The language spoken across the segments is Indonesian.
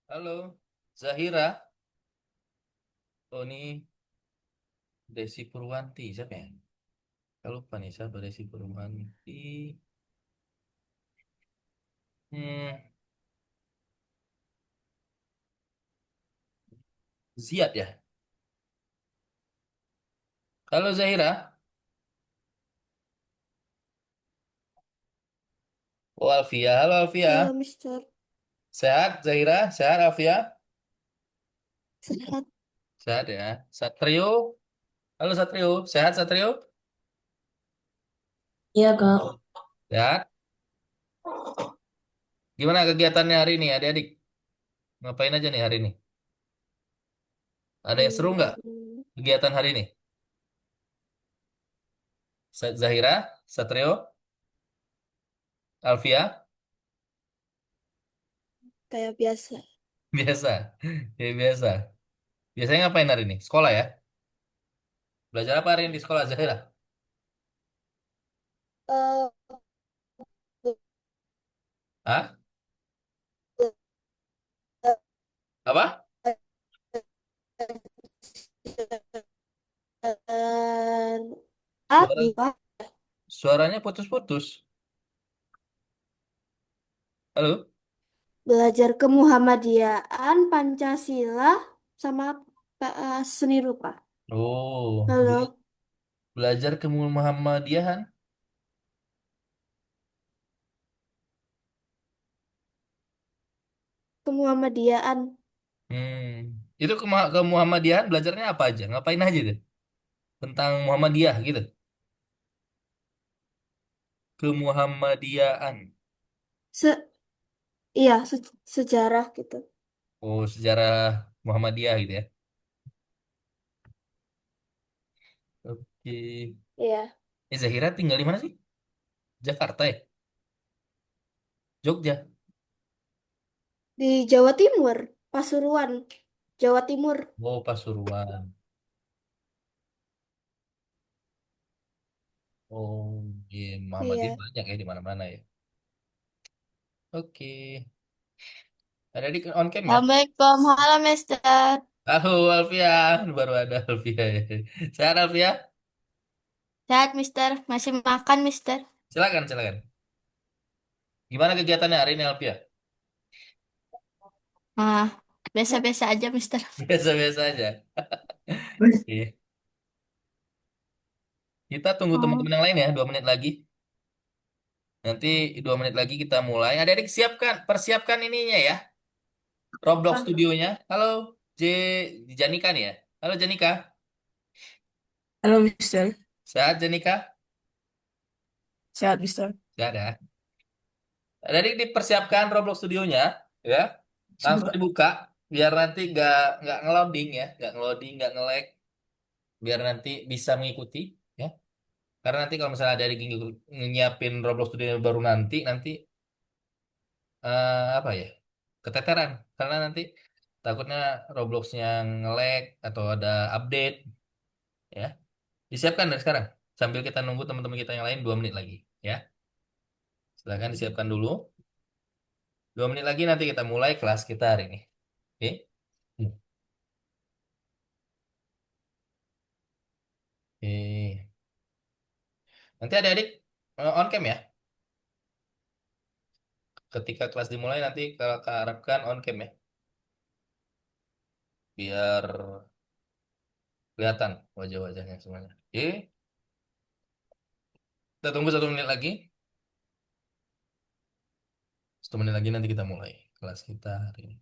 Halo, Zahira. Oh, ini Desi Purwanti. Siapa ya? Saya lupa nih, siapa Desi Purwanti. Hmm, Ziad ya? Halo Zahira. Oh, Alfia. Halo Halo, Alfia. Mister. Sehat Zahira? Sehat Alfia? Sehat. Sehat ya. Satrio. Halo Satrio. Sehat Satrio? Iya, Kak. Sehat. Gimana kegiatannya hari ini adik-adik? Ngapain aja nih hari ini? Ada yang seru nggak Hmm, kegiatan hari ini? Zahira? Satrio? Alfia? kayak biasa. Biasa. Ya biasa. Biasanya ngapain hari ini? Sekolah ya? Belajar apa hari ini di sekolah Zahira? Eh, Hah? Apa? Suara Abi, Pak. suaranya putus-putus. Halo? Belajar kemuhammadiyaan, Pancasila, sama seni rupa. Oh, Halo, belajar ke Muhammadiyahan. kemuhammadiyaan. Itu ke Muhammadiyahan belajarnya apa aja? Ngapain aja deh? Tentang Muhammadiyah gitu. Ke Muhammadiyahan. Se iya, sejarah gitu. Oh, sejarah Muhammadiyah gitu ya. Oke. Iya. Zahira tinggal di mana sih? Jakarta ya? Jogja. Di Jawa Timur, Pasuruan, Jawa Timur. Oh, Pasuruan. Oh, iya, Muhammadiyah Iya. banyak ya di mana-mana ya. Oke. Ada di on cam ya? Assalamualaikum, halo Mister. Halo Alfian, baru ada Alfia ya. Sehat Alfia? Sehat Mister, masih makan Mister. Silakan, silakan. Gimana kegiatannya hari ini Alfia? Ah, biasa-biasa aja Mister. Biasa-biasa aja. Oke. Kita tunggu Oh, teman-teman yang lain ya, 2 menit lagi. Nanti 2 menit lagi kita mulai. Adik-adik siapkan, persiapkan ininya ya. Roblox apa? studionya. Halo, J Janika nih ya. Halo Janika. Halo Mister, Sehat Janika? sehat Mister. Sehat ya. Adik-adik dipersiapkan Roblox studionya, ya. Langsung Sebentar. dibuka, biar nanti nggak ngeloading ya, nggak ngeloading, nggak nge-lag, biar nanti bisa mengikuti, ya. Karena nanti kalau misalnya ada yang nyiapin Roblox Studio baru nanti apa ya, keteteran. Karena nanti takutnya Robloxnya nge-lag atau ada update, ya. Disiapkan dari sekarang, sambil kita nunggu teman-teman kita yang lain 2 menit lagi, ya. Silakan disiapkan dulu. 2 menit lagi nanti kita mulai kelas kita hari ini. Oke? Oke. Nanti adik-adik on cam ya. Ketika kelas dimulai nanti kalau harapkan on cam ya. Biar kelihatan wajah-wajahnya semuanya. Oke, kita tunggu 1 menit lagi. 1 menit lagi nanti kita mulai kelas kita hari ini.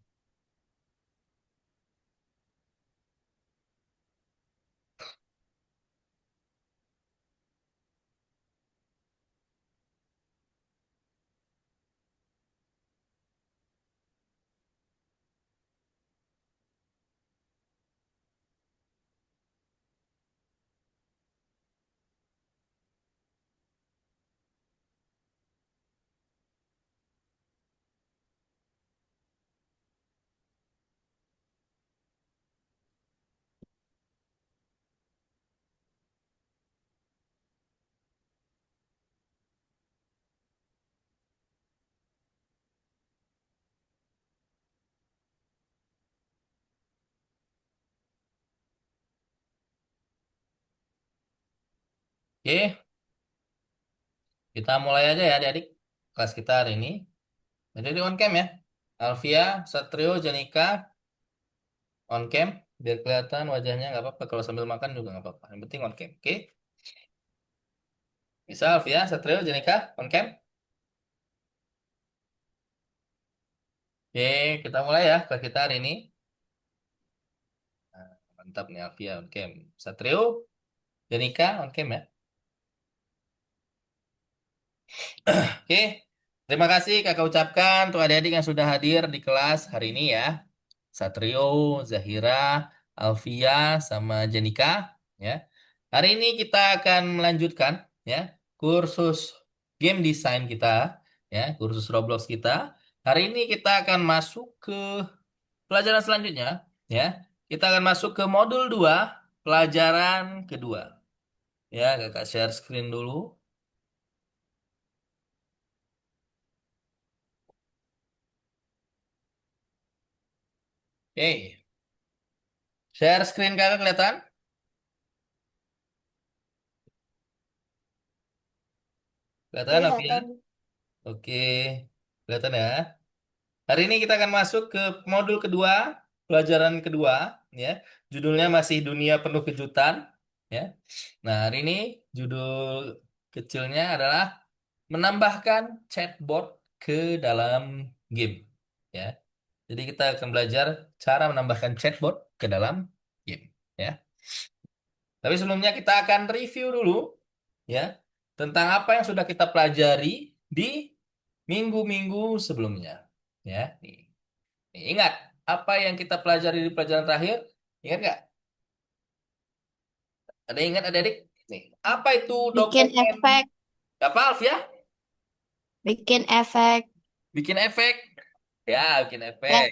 Oke, kita mulai aja ya adik-adik. Kelas kita hari ini. Jadi on cam ya. Alvia, Satrio, Janika, on cam. Biar kelihatan wajahnya nggak apa-apa. Kalau sambil makan juga nggak apa-apa. Yang penting on cam. Oke. Bisa Alvia, Satrio, Janika, on cam. Oke, kita mulai ya kelas kita hari ini. Nah, mantap nih Alvia on cam. Satrio, Janika on cam ya. Oke. Terima kasih kakak ucapkan untuk adik-adik yang sudah hadir di kelas hari ini ya. Satrio, Zahira, Alfia, sama Jenika ya. Hari ini kita akan melanjutkan ya kursus game design kita ya, kursus Roblox kita. Hari ini kita akan masuk ke pelajaran selanjutnya ya. Kita akan masuk ke modul 2 pelajaran kedua. Ya, kakak share screen dulu. Oke, share screen kakak kelihatan? Kelihatan Alfia? Kelihatan. Oke, kelihatan ya. Hari ini kita akan masuk ke modul kedua, pelajaran kedua, ya. Judulnya masih Dunia Penuh Kejutan, ya. Nah, hari ini judul kecilnya adalah menambahkan chatbot ke dalam game, ya. Jadi kita akan belajar cara menambahkan chatbot ke dalam game, ya. Tapi sebelumnya kita akan review dulu, ya, tentang apa yang sudah kita pelajari di minggu-minggu sebelumnya, ya. Nih. Nih, ingat apa yang kita pelajari di pelajaran terakhir? Ingat nggak? Ada yang ingat adik-adik? Nih, apa itu Bikin dokumen? efek. Apa, Alf ya? Bikin efek. Bikin efek. Ya, bikin Ya. efek.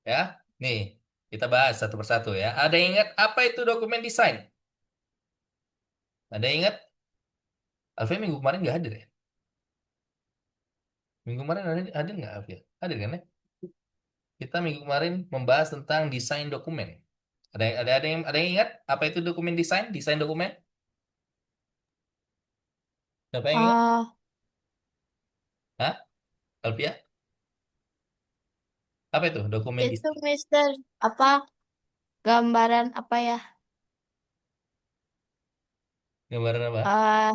Ya, nih kita bahas satu persatu ya. Ada yang ingat apa itu dokumen desain? Ada yang ingat? Alfia minggu kemarin nggak hadir ya? Minggu kemarin hadir nggak Alfia? Hadir kan ya? Kita minggu kemarin membahas tentang desain dokumen. Ada yang ingat apa itu dokumen desain? Desain dokumen? Siapa yang ingat? Ah, Hah? Alfia? Apa itu dokumen itu desain? Mister apa gambaran apa ya? Gambaran apa? Ah,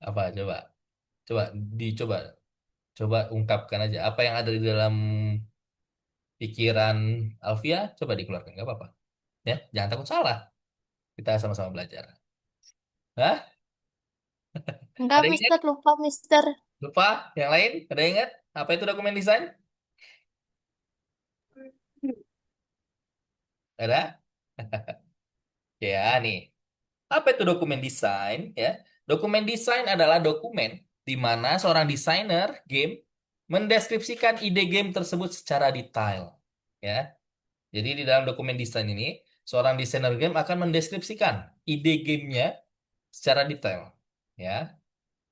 Apa coba? Coba dicoba coba ungkapkan aja apa yang ada di dalam pikiran Alfia, coba dikeluarkan nggak apa-apa. Ya, jangan takut salah. Kita sama-sama belajar. Hah? enggak Ada yang ingat? Mister, lupa Mister. Lupa? Yang lain? Ada yang ingat? Apa itu dokumen desain? Ada? Ya, nih. Apa itu dokumen desain? Ya, dokumen desain adalah dokumen di mana seorang desainer game mendeskripsikan ide game tersebut secara detail. Ya, jadi di dalam dokumen desain ini, seorang desainer game akan mendeskripsikan ide gamenya secara detail. Ya,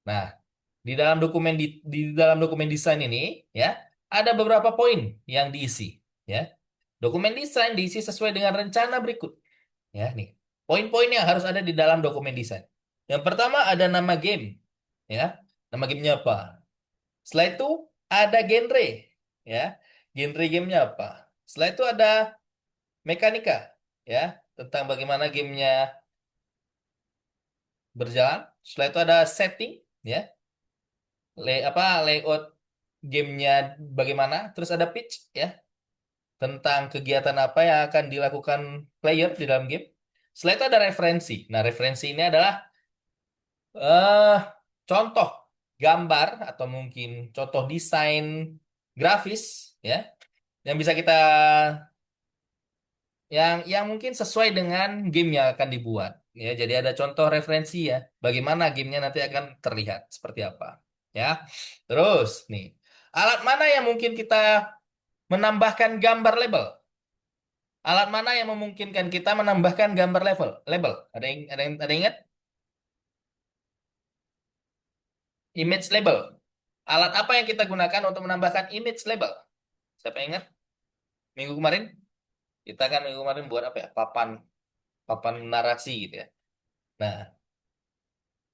nah di dalam dokumen desain ini, ya ada beberapa poin yang diisi. Ya, dokumen desain diisi sesuai dengan rencana berikut. Ya, nih poin-poin yang harus ada di dalam dokumen desain. Yang pertama ada nama game. Ya, nama gamenya apa? Setelah itu ada genre. Ya, genre gamenya apa? Setelah itu ada mekanika, ya, tentang bagaimana gamenya berjalan. Setelah itu ada setting, ya, layout gamenya bagaimana. Terus ada pitch, ya, tentang kegiatan apa yang akan dilakukan player di dalam game. Setelah itu ada referensi. Nah, referensi ini adalah eh contoh gambar atau mungkin contoh desain grafis, ya, yang bisa kita yang mungkin sesuai dengan game yang akan dibuat. Ya, jadi ada contoh referensi ya, bagaimana gamenya nanti akan terlihat seperti apa. Ya, terus nih, alat mana yang mungkin kita menambahkan gambar label? Alat mana yang memungkinkan kita menambahkan gambar level? Label. Ada yang ingat? Image label. Alat apa yang kita gunakan untuk menambahkan image label? Siapa yang ingat? Minggu kemarin? Kita kan minggu kemarin buat apa ya? Papan papan narasi gitu ya. Nah,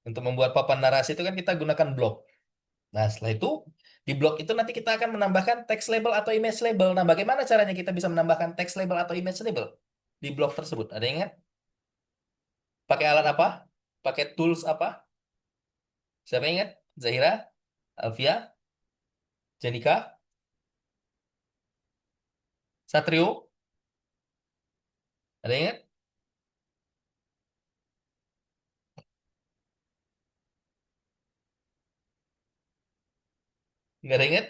untuk membuat papan narasi itu kan kita gunakan blok. Nah, setelah itu di blok itu nanti kita akan menambahkan text label atau image label. Nah, bagaimana caranya kita bisa menambahkan text label atau image label di blok tersebut? Ada yang ingat? Pakai alat apa? Pakai tools apa? Siapa yang ingat? Zahira? Alfia? Jenika? Satrio? Ada yang ingat? Nggak ada yang ingat?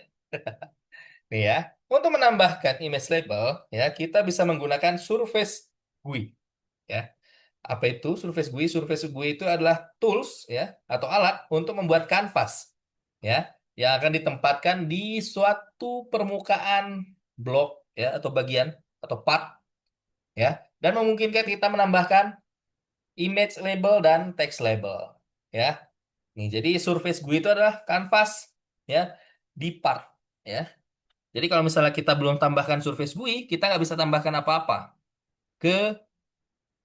Nih ya. Untuk menambahkan image label, ya kita bisa menggunakan Surface GUI. Ya. Apa itu Surface GUI? Surface GUI itu adalah tools ya atau alat untuk membuat kanvas ya yang akan ditempatkan di suatu permukaan blok ya atau bagian atau part ya dan memungkinkan kita menambahkan image label dan text label ya. Nih, jadi Surface GUI itu adalah kanvas ya di part ya. Jadi kalau misalnya kita belum tambahkan Surface GUI, kita nggak bisa tambahkan apa-apa ke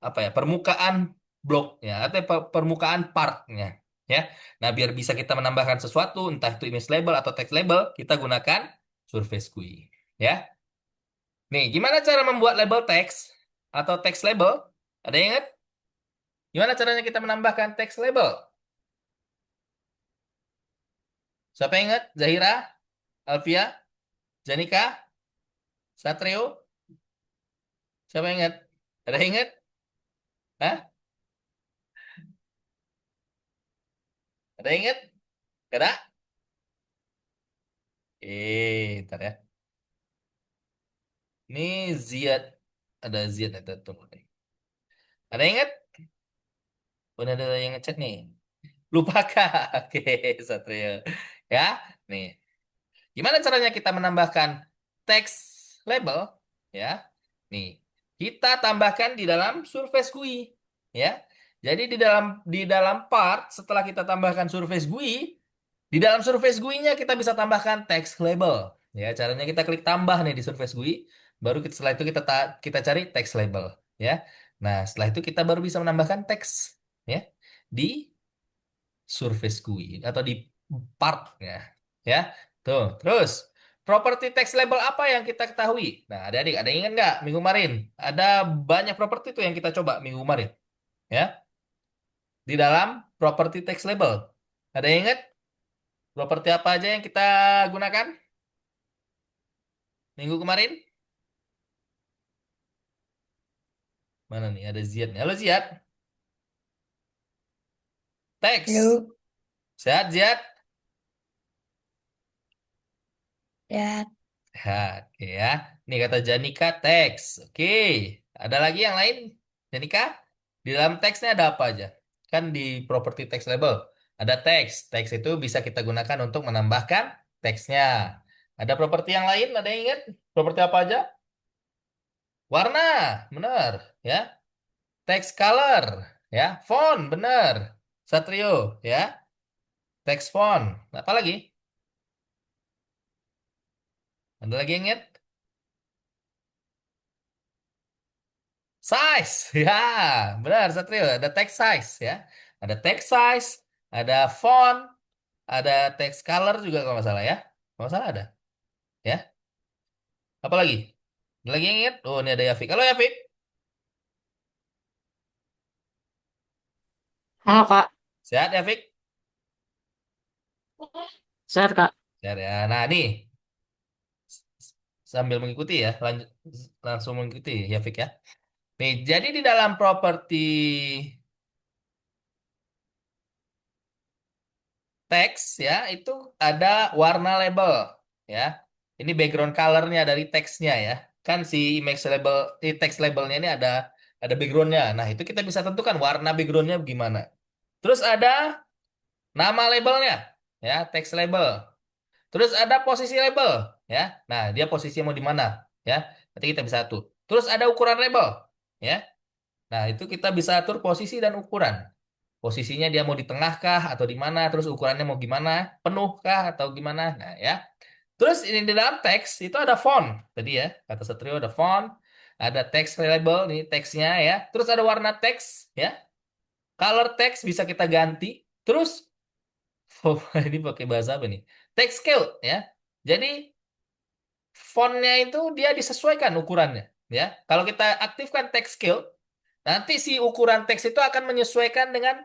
apa ya permukaan bloknya atau permukaan partnya ya. Nah biar bisa kita menambahkan sesuatu entah itu image label atau text label kita gunakan Surface GUI ya. Nih gimana cara membuat label text atau text label? Ada yang ingat? Gimana caranya kita menambahkan text label? Siapa yang ingat? Zahira, Alfia, Janika, Satrio, siapa yang ingat? Ada yang ingat? Hah? Ada yang ingat? Gak ada? Ntar ya. Ini Ziad. Ada Ziad ada tunggu nih. Ada yang ingat? Udah ada yang ngechat nih. Lupa kak. Oke, Satrio. Ya, nih. Gimana caranya kita menambahkan teks label? Ya, nih. Kita tambahkan di dalam Surface GUI. Ya. Jadi di dalam part setelah kita tambahkan Surface GUI, di dalam Surface GUI-nya kita bisa tambahkan teks label. Ya, caranya kita klik tambah nih di Surface GUI, baru setelah itu kita cari teks label. Ya. Nah, setelah itu kita baru bisa menambahkan teks ya di Surface GUI atau di partnya ya tuh terus properti text label apa yang kita ketahui nah adik-adik ada yang ingat nggak minggu kemarin ada banyak properti tuh yang kita coba minggu kemarin ya di dalam properti text label ada yang ingat properti apa aja yang kita gunakan minggu kemarin mana nih ada Ziad nih halo Ziad teks Halo, sehat Ziad. ya. Ya, oke ya. Ini kata Janika teks. Oke. Ada lagi yang lain? Janika? Di dalam teksnya ada apa aja? Kan di property text label ada teks. Teks itu bisa kita gunakan untuk menambahkan teksnya. Ada properti yang lain? Ada yang ingat? Properti apa aja? Warna, benar. Ya. Text color, ya. Font, benar. Satrio, ya. Text font. Apa lagi? Ada lagi yang ingat? Size, ya, benar Satrio. Ada text size, ya. Ada text size, ada font, ada text color juga kalau nggak salah ya. Kalau nggak salah ada, ya. Apa lagi? Ada lagi yang ingat? Oh, ini ada Yafik. Halo Yafik, Halo Kak, sehat Yafik? sehat Kak. Sehat ya. Nah, nih sambil mengikuti ya, lanjut langsung mengikuti Yafik ya. Nih, jadi di dalam properti teks ya itu ada warna label ya. Ini background colornya dari teksnya ya. Kan si image label, text labelnya ini ada backgroundnya. Nah itu kita bisa tentukan warna backgroundnya gimana. Terus ada nama labelnya ya, text label. Terus ada posisi label ya. Nah dia posisi mau di mana ya. Nanti kita bisa atur. Terus ada ukuran label ya. Nah itu kita bisa atur posisi dan ukuran. Posisinya dia mau di tengah kah atau di mana, terus ukurannya mau gimana, penuh kah atau gimana. Nah, ya. Terus ini di dalam teks itu ada font. Tadi ya, kata Satrio ada font, Ada text label nih teksnya ya. Terus ada warna teks ya. Color text bisa kita ganti. Terus oh, ini pakai bahasa apa nih? Text scale ya. Jadi fontnya itu dia disesuaikan ukurannya ya. Kalau kita aktifkan text scale, nanti si ukuran teks itu akan menyesuaikan dengan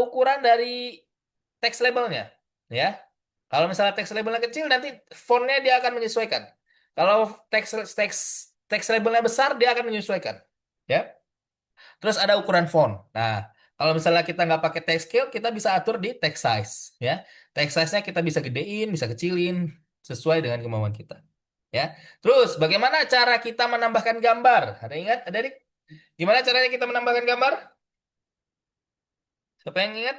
ukuran dari teks labelnya ya. Kalau misalnya teks labelnya kecil, nanti fontnya dia akan menyesuaikan. Kalau teks teks teks labelnya besar, dia akan menyesuaikan ya. Terus ada ukuran font. Nah, kalau misalnya kita nggak pakai text scale, kita bisa atur di text size ya. Text size-nya kita bisa gedein, bisa kecilin sesuai dengan kemauan kita ya. Terus bagaimana cara kita menambahkan gambar? Ada ingat? Ada Dik? Gimana caranya kita menambahkan gambar? Siapa yang ingat?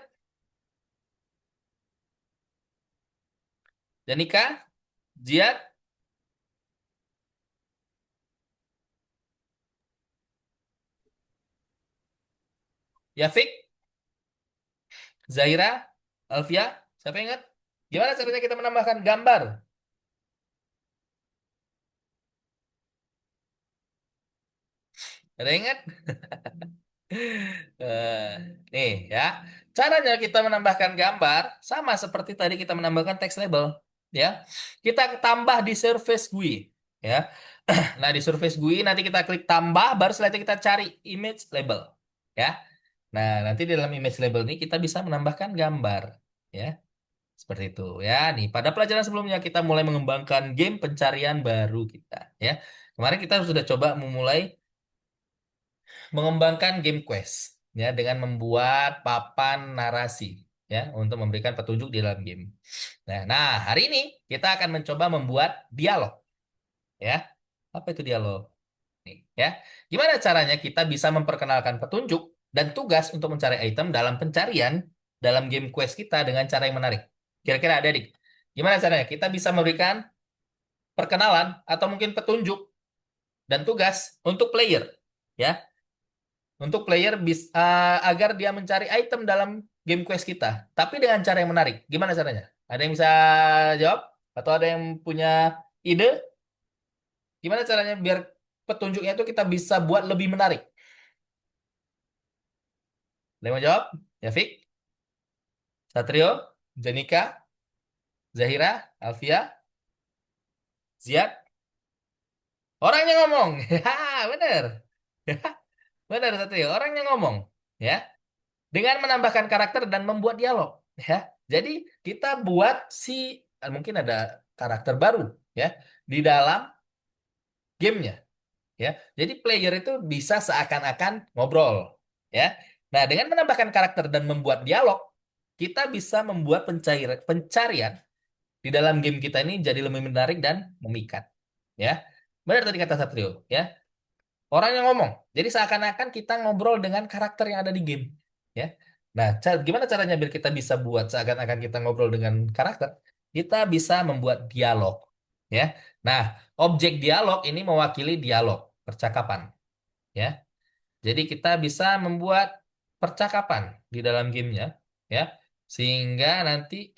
Janika, Jiat, Yafik, Zaira, Alfia. Siapa yang ingat? Gimana caranya kita menambahkan gambar? Ada yang ingat? Eh, nih ya, caranya kita menambahkan gambar sama seperti tadi kita menambahkan text label, ya. Kita tambah di surface GUI, ya. Nah di surface GUI nanti kita klik tambah, baru setelah itu kita cari image label, ya. Nah nanti di dalam image label ini kita bisa menambahkan gambar, ya. Seperti itu, ya. Nih pada pelajaran sebelumnya kita mulai mengembangkan game pencarian baru kita, ya. Kemarin kita sudah coba memulai mengembangkan game quest ya dengan membuat papan narasi ya untuk memberikan petunjuk di dalam game. Nah, hari ini kita akan mencoba membuat dialog ya. Apa itu dialog? Nih, ya. Gimana caranya kita bisa memperkenalkan petunjuk dan tugas untuk mencari item dalam pencarian dalam game quest kita dengan cara yang menarik. Kira-kira ada, Dik? Gimana caranya kita bisa memberikan perkenalan atau mungkin petunjuk dan tugas untuk player ya untuk player bisa agar dia mencari item dalam game quest kita, tapi dengan cara yang menarik. Gimana caranya? Ada yang bisa jawab? Atau ada yang punya ide? Gimana caranya biar petunjuknya itu kita bisa buat lebih menarik? Ada yang mau jawab? Yafik, Satrio, Janika, Zahira, Alfia, Ziad. Orangnya ngomong. Ya, bener. Bener, Satrio. Orangnya ngomong. Ya. Dengan menambahkan karakter dan membuat dialog ya. Jadi kita buat si mungkin ada karakter baru ya di dalam gamenya ya. Jadi player itu bisa seakan-akan ngobrol ya. Nah, dengan menambahkan karakter dan membuat dialog, kita bisa membuat pencarian di dalam game kita ini jadi lebih menarik dan memikat ya. Benar tadi kata Satrio ya. Orang yang ngomong. Jadi seakan-akan kita ngobrol dengan karakter yang ada di game. Ya. Nah, gimana caranya biar kita bisa buat seakan-akan kita ngobrol dengan karakter? Kita bisa membuat dialog. Ya. Nah, objek dialog ini mewakili dialog, percakapan. Ya. Jadi kita bisa membuat percakapan di dalam gamenya. Ya. Sehingga nanti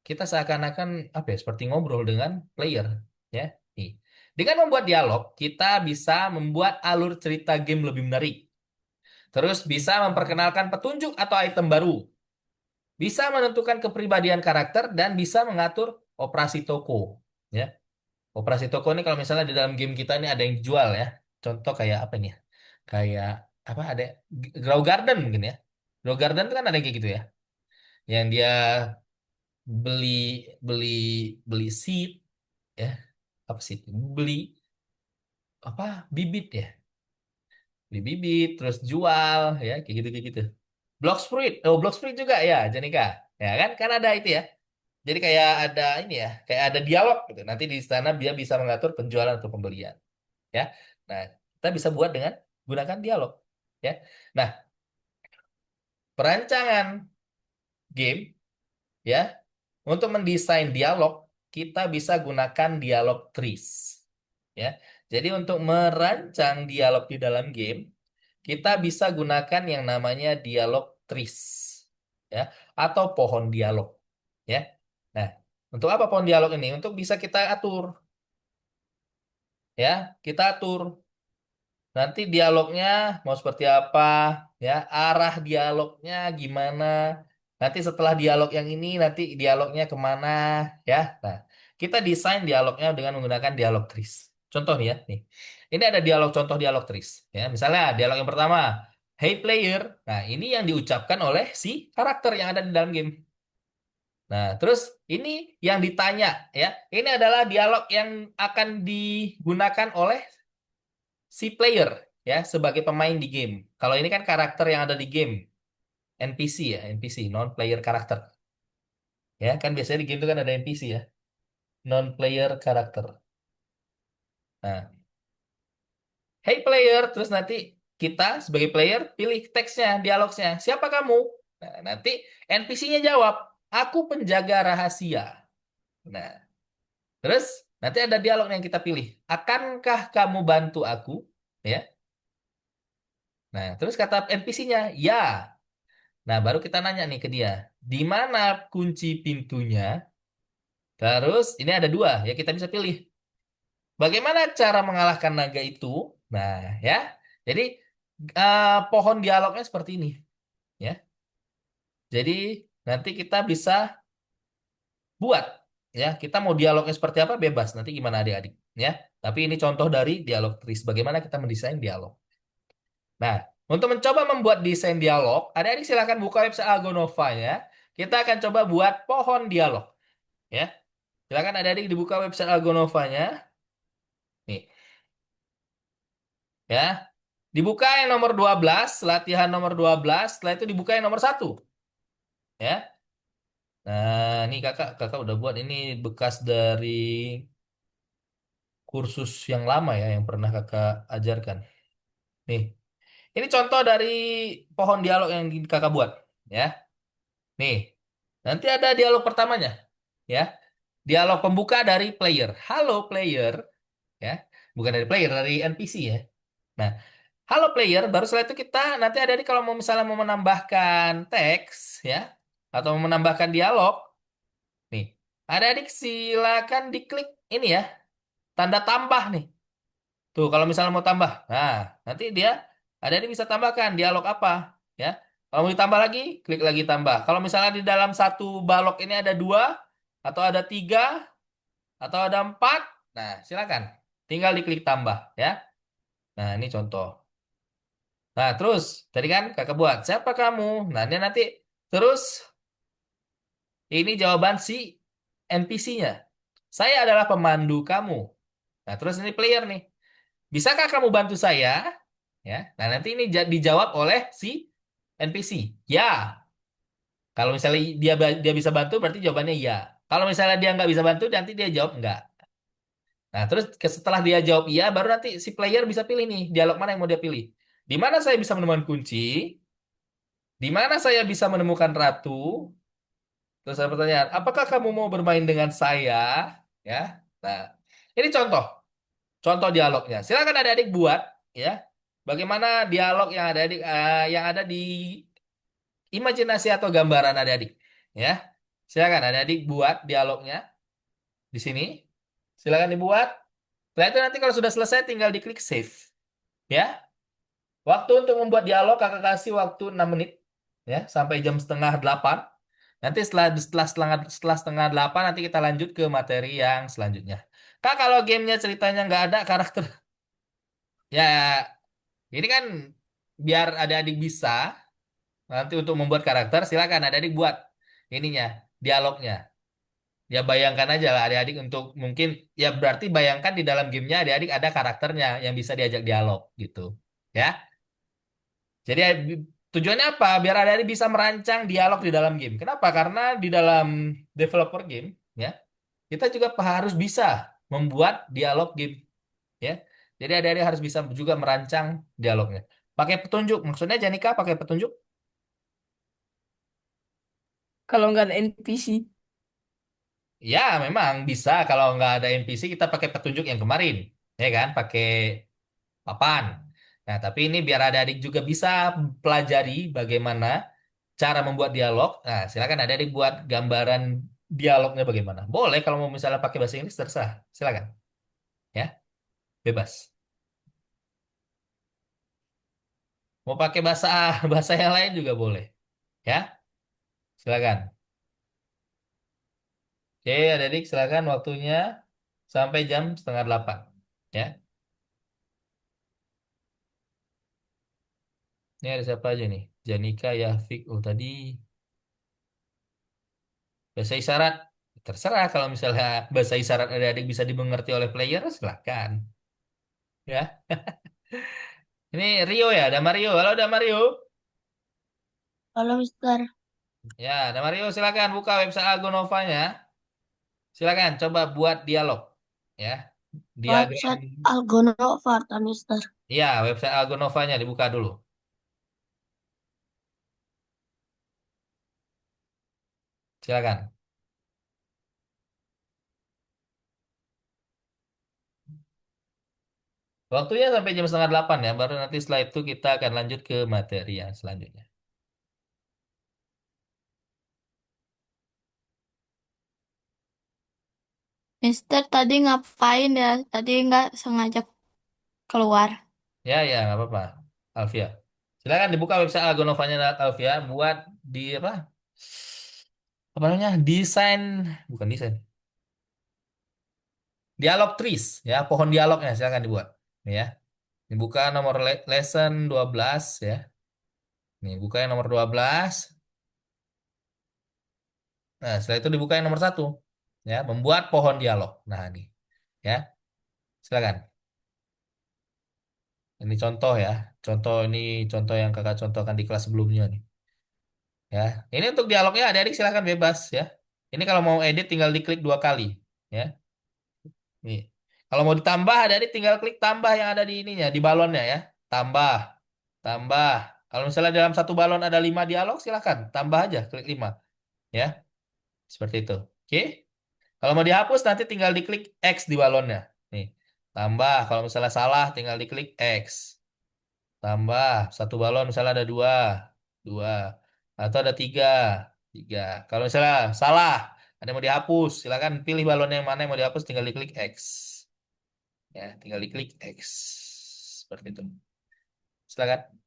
kita seakan-akan apa ya, seperti ngobrol dengan player. Ya. Nih. Dengan membuat dialog, kita bisa membuat alur cerita game lebih menarik. Terus bisa memperkenalkan petunjuk atau item baru. Bisa menentukan kepribadian karakter dan bisa mengatur operasi toko. Ya, operasi toko ini kalau misalnya di dalam game kita ini ada yang dijual ya. Contoh kayak apa nih? Ya? Kayak apa ada Grow Garden mungkin ya. Grow Garden itu kan ada yang kayak gitu ya. Yang dia beli beli beli seed ya. Apa sih? Beli apa? Bibit ya. Beli bibit terus jual ya kayak gitu. Block Fruit, oh Block Fruit juga ya, Janika, ya kan? Kan ada itu ya. Jadi kayak ada ini ya, kayak ada dialog gitu. Nanti di sana dia bisa mengatur penjualan atau pembelian, ya. Nah, kita bisa buat dengan gunakan dialog, ya. Nah, perancangan game, ya, untuk mendesain dialog kita bisa gunakan dialog trees, ya. Jadi untuk merancang dialog di dalam game, kita bisa gunakan yang namanya dialog trees, ya, atau pohon dialog, ya. Nah, untuk apa pohon dialog ini? Untuk bisa kita atur, ya kita atur. Nanti dialognya mau seperti apa, ya, arah dialognya gimana. Nanti setelah dialog yang ini, nanti dialognya kemana, ya. Nah, kita desain dialognya dengan menggunakan dialog trees. Contoh nih ya, nih. Ini ada dialog contoh dialog trees, ya. Misalnya dialog yang pertama, Hey player. Nah, ini yang diucapkan oleh si karakter yang ada di dalam game. Nah, terus ini yang ditanya, ya. Ini adalah dialog yang akan digunakan oleh si player ya sebagai pemain di game. Kalau ini kan karakter yang ada di game, NPC ya, NPC, non-player karakter. Ya, kan biasanya di game itu kan ada NPC ya, non-player karakter. Nah, hey player, terus nanti kita sebagai player pilih teksnya, dialognya. Siapa kamu? Nah, nanti NPC-nya jawab, aku penjaga rahasia. Nah, terus nanti ada dialog yang kita pilih. Akankah kamu bantu aku? Ya. Nah, terus kata NPC-nya, ya. Nah, baru kita nanya nih ke dia, di mana kunci pintunya? Terus ini ada dua, ya kita bisa pilih. Bagaimana cara mengalahkan naga itu? Nah, ya. Jadi pohon dialognya seperti ini, ya. Jadi nanti kita bisa buat, ya. Kita mau dialognya seperti apa bebas. Nanti gimana adik-adik, ya. Tapi ini contoh dari dialog trees. Bagaimana kita mendesain dialog. Nah, untuk mencoba membuat desain dialog, adik-adik silakan buka website Algonova ya. Kita akan coba buat pohon dialog, ya. Silakan adik-adik dibuka website Algonovanya. Nih, ya. Dibuka yang nomor 12, latihan nomor 12. Setelah itu dibuka yang nomor 1, ya. Nah, ini kakak kakak udah buat ini bekas dari kursus yang lama ya yang pernah kakak ajarkan. Nih, ini contoh dari pohon dialog yang kakak buat, ya. Nih, nanti ada dialog pertamanya, ya. Dialog pembuka dari player. Halo player, ya. Bukan dari player, dari NPC ya. Nah, halo player, baru setelah itu kita nanti ada di kalau mau misalnya mau menambahkan teks ya atau mau menambahkan dialog, nih. Adik-adik silakan diklik ini ya, tanda tambah nih. Tuh, kalau misalnya mau tambah. Nah, nanti dia adik-adik bisa tambahkan dialog apa ya. Kalau mau ditambah lagi, klik lagi tambah. Kalau misalnya di dalam satu balok ini ada dua atau ada tiga atau ada empat, nah silakan tinggal diklik tambah ya. Nah, ini contoh. Nah, terus tadi kan kakak buat siapa kamu? Nah, ini nanti terus ini jawaban si NPC-nya. Saya adalah pemandu kamu. Nah, terus ini player nih. Bisakah kamu bantu saya? Ya. Nah, nanti ini dijawab oleh si NPC. Ya. Kalau misalnya dia bisa bantu berarti jawabannya ya. Kalau misalnya dia nggak bisa bantu nanti dia jawab enggak. Nah, terus setelah dia jawab iya baru nanti si player bisa pilih nih dialog mana yang mau dia pilih. Di mana saya bisa menemukan kunci? Di mana saya bisa menemukan ratu? Terus ada pertanyaan, apakah kamu mau bermain dengan saya? Ya. Nah, ini contoh, contoh dialognya. Silakan adik-adik buat, ya. Bagaimana dialog yang ada di imajinasi atau gambaran adik-adik, ya. Silakan adik-adik buat dialognya di sini. Silakan dibuat. Setelah itu nanti kalau sudah selesai tinggal diklik save, ya. Waktu untuk membuat dialog kakak kasih waktu 6 menit, ya, sampai jam setengah 8. Nanti setelah setengah 8 nanti kita lanjut ke materi yang selanjutnya. Kak, kalau gamenya ceritanya nggak ada karakter, ya ini kan biar adik-adik bisa nanti untuk membuat karakter, silakan adik-adik buat ininya, dialognya. Ya bayangkan aja lah adik-adik untuk mungkin ya berarti bayangkan di dalam gamenya adik-adik ada karakternya yang bisa diajak dialog gitu. Ya. Jadi tujuannya apa? Biar adik-adik bisa merancang dialog di dalam game. Kenapa? Karena di dalam developer game, ya, kita juga harus bisa membuat dialog game, ya. Jadi adik-adik harus bisa juga merancang dialognya. Pakai petunjuk, maksudnya Janika pakai petunjuk? Kalau nggak ada NPC. Ya, memang bisa. Kalau nggak ada NPC, kita pakai petunjuk yang kemarin, ya kan? Pakai papan. Nah, tapi ini biar adik-adik juga bisa pelajari bagaimana cara membuat dialog. Nah, silakan adik-adik buat gambaran dialognya bagaimana. Boleh kalau mau misalnya pakai bahasa Inggris terserah. Silakan. Ya. Bebas. Mau pakai bahasa bahasa yang lain juga boleh. Ya, silakan. Oke, adik silakan waktunya sampai jam setengah delapan. Ya, ini ada siapa aja nih? Janika, Yafik. Oh tadi bahasa isyarat. Terserah kalau misalnya bahasa isyarat adik-adik bisa dimengerti oleh player, silakan. Ya, ini Rio ya, ada Mario. Halo, ada Mario. Halo, Mister. Ya, ada Mario. Silakan buka website Algonovanya. Silakan coba buat dialog. Ya, diagram. Website Algonova, Mister. Iya, website Algonovanya dibuka dulu. Silakan. Waktunya sampai jam setengah delapan ya, baru nanti setelah itu kita akan lanjut ke materi yang selanjutnya. Mister tadi ngapain ya? Tadi nggak sengaja keluar. Ya, ya, nggak apa-apa. Alvia. Silakan dibuka website Algonovanya Alvia buat di apa? Apa namanya? Desain, bukan desain. Dialog trees ya, pohon dialognya silakan dibuat. Ya. Dibuka nomor lesson 12 ya. Nih, buka yang nomor 12. Nah, setelah itu dibuka yang nomor satu. Ya, membuat pohon dialog. Nah, ini. Ya, silakan. Ini contoh ya. Contoh ini contoh yang kakak contohkan di kelas sebelumnya nih. Ya, ini untuk dialognya adik-adik silakan bebas ya. Ini kalau mau edit tinggal diklik dua kali. Ya, nih. Kalau mau ditambah adik-adik tinggal klik tambah yang ada di ininya, di balonnya ya. Tambah, tambah. Kalau misalnya dalam satu balon ada 5 dialog silakan tambah aja klik 5. Ya, seperti itu. Oke. Kalau mau dihapus nanti tinggal diklik X di balonnya. Nih, tambah. Kalau misalnya salah tinggal diklik X. Tambah satu balon misalnya ada dua, dua, atau ada tiga, tiga. Kalau misalnya salah, ada yang mau dihapus, silakan pilih balon yang mana yang mau dihapus, tinggal diklik X. Ya, tinggal diklik X. Seperti itu. Silakan.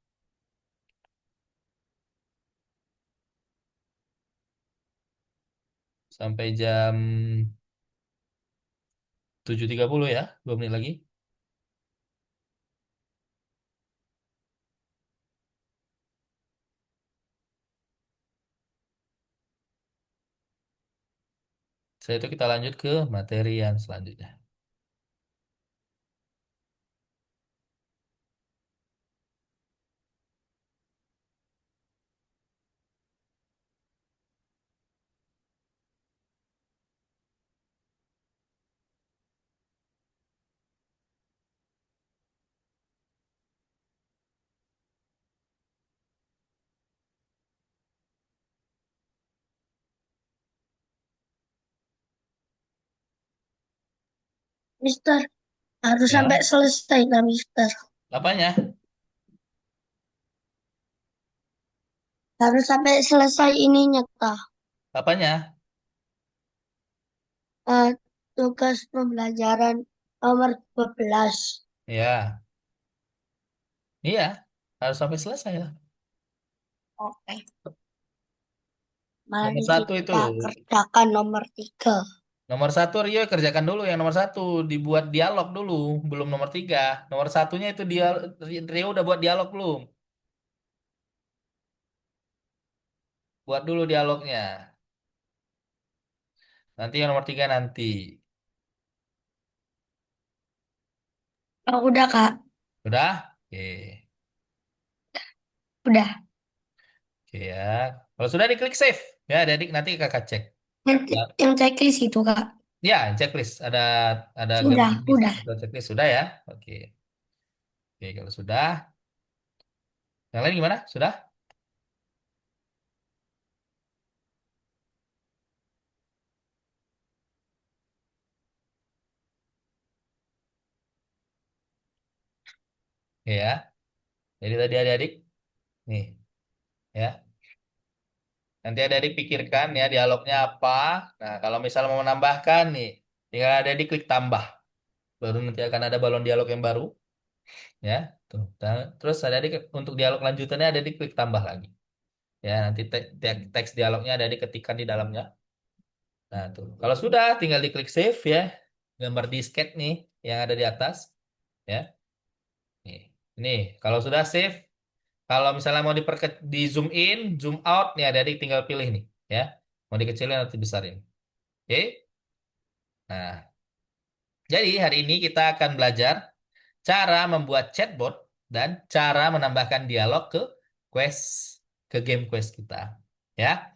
Sampai jam 7.30 ya, 2 menit lagi. Setelah itu kita lanjut ke materi yang selanjutnya. Mister, harus sampai Ya, selesai lah, Mister. apanya? Harus sampai selesai ininya, Kak. Apanya? Eh, tugas pembelajaran nomor 12. Ya, iya, harus sampai selesai lah. Oke. Malam Nomor ini satu itu. kita kerjakan nomor 3. Nomor satu Rio kerjakan dulu yang nomor satu dibuat dialog dulu belum nomor tiga. Nomor satunya itu dia Rio udah buat dialog belum? Buat dulu dialognya. Nanti yang nomor tiga nanti. Oh, udah, Kak. Udah? Oke. Udah. Oke ya. Kalau sudah diklik save ya, adik nanti kakak cek. Nanti Ya, yang checklist itu, Kak. ya checklist ada gambar Sudah, list udah. atau checklist sudah ya. Oke. Oke kalau sudah, yang lain gimana? Sudah? Oke ya. Jadi tadi adik-adik nih ya. Nanti adik-adik pikirkan ya dialognya apa. Nah, kalau misalnya mau menambahkan nih, tinggal adik-adik klik tambah. baru nanti akan ada balon dialog yang baru, ya. Tuh. Terus ada di untuk dialog lanjutannya ada di klik tambah lagi. Ya, nanti teks dialognya ada diketikkan di dalamnya. Nah, tuh. Kalau sudah tinggal diklik save ya. Gambar disket nih yang ada di atas, ya. Nih. Ini kalau sudah save, kalau misalnya mau di zoom in, zoom out nih ada di tinggal pilih nih, ya. Mau dikecilin atau dibesarin. Oke. Nah, jadi hari ini kita akan belajar cara membuat chatbot dan cara menambahkan dialog ke quest ke game quest kita. Ya.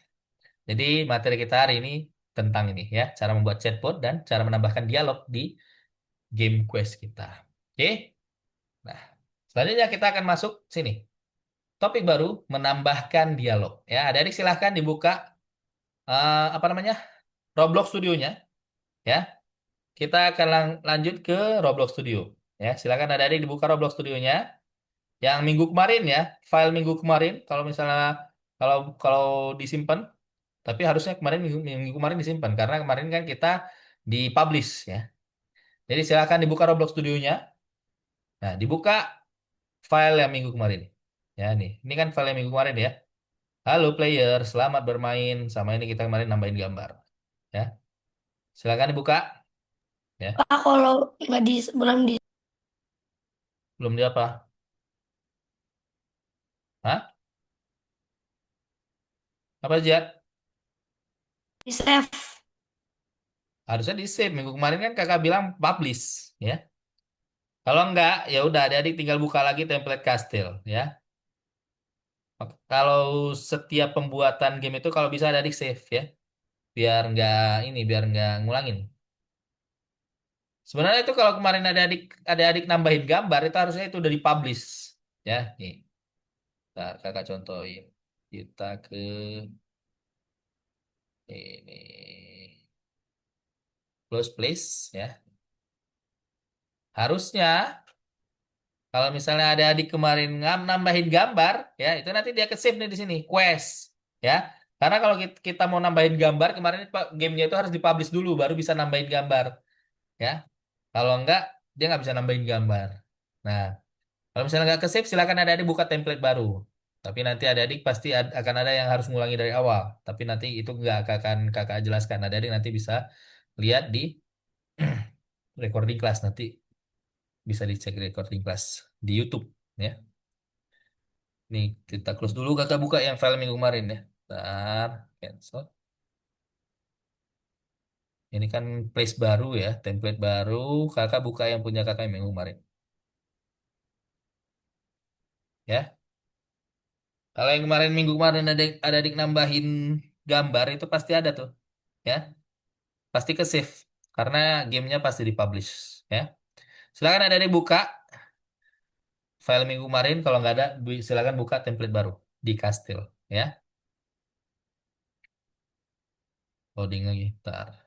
Jadi materi kita hari ini tentang ini ya, cara membuat chatbot dan cara menambahkan dialog di game quest kita. Oke. Nah, selanjutnya kita akan masuk sini. Topik baru menambahkan dialog. Ya, adik silahkan dibuka apa namanya? Roblox Studionya ya. Kita akan lanjut ke Roblox Studio. Ya, silakan adik dibuka Roblox Studionya. Yang minggu kemarin ya, file minggu kemarin kalau misalnya kalau kalau disimpan, tapi harusnya kemarin minggu kemarin disimpan karena kemarin kan kita dipublish ya. Jadi silakan dibuka Roblox Studionya. Nah, dibuka file yang minggu kemarin. Ya, nih. Ini kan file yang minggu kemarin ya. Halo player, selamat bermain. Sama ini kita kemarin nambahin gambar. Ya. Silakan dibuka ya. Pak, kalau nggak belum di Belum di apa? Hah? Apa aja? save. Harusnya di save. Minggu kemarin kan kakak bilang publish ya. Kalau enggak, ya udah adik-adik tinggal buka lagi template Kastil ya. Kalau setiap pembuatan game itu kalau bisa adik save ya, biar nggak ngulangin. Sebenarnya itu kalau kemarin ada adik nambahin gambar itu harusnya itu udah dipublish ya. Nih, ntar kakak contohin. Kita ke ini close place ya. Harusnya kalau misalnya ada adik kemarin nambahin gambar ya, itu nanti dia ke save nih di sini quest ya. Karena kalau kita mau nambahin gambar kemarin gamenya itu harus dipublish dulu baru bisa nambahin gambar ya. Kalau enggak, dia nggak bisa nambahin gambar. Nah, kalau misalnya nggak ke save, silakan adik-adik buka template baru. Tapi nanti adik-adik pasti akan ada yang harus ngulangi dari awal. Tapi nanti itu nggak akan kakak jelaskan. Adik-adik nanti bisa lihat di recording class. Nanti bisa dicek recording class di YouTube. Ya, nih kita close dulu kakak buka yang file minggu kemarin ya. Bentar, cancel. Ini kan place baru ya, template baru. Kakak buka yang punya kakak yang minggu kemarin. Ya. Kalau yang kemarin minggu kemarin ada adik nambahin gambar itu pasti ada tuh, ya. Pasti ke save karena gamenya pasti dipublish, ya. Silakan ada adik buka file minggu kemarin. Kalau nggak ada, silakan buka template baru di Kastil, ya. Loading lagi, ntar.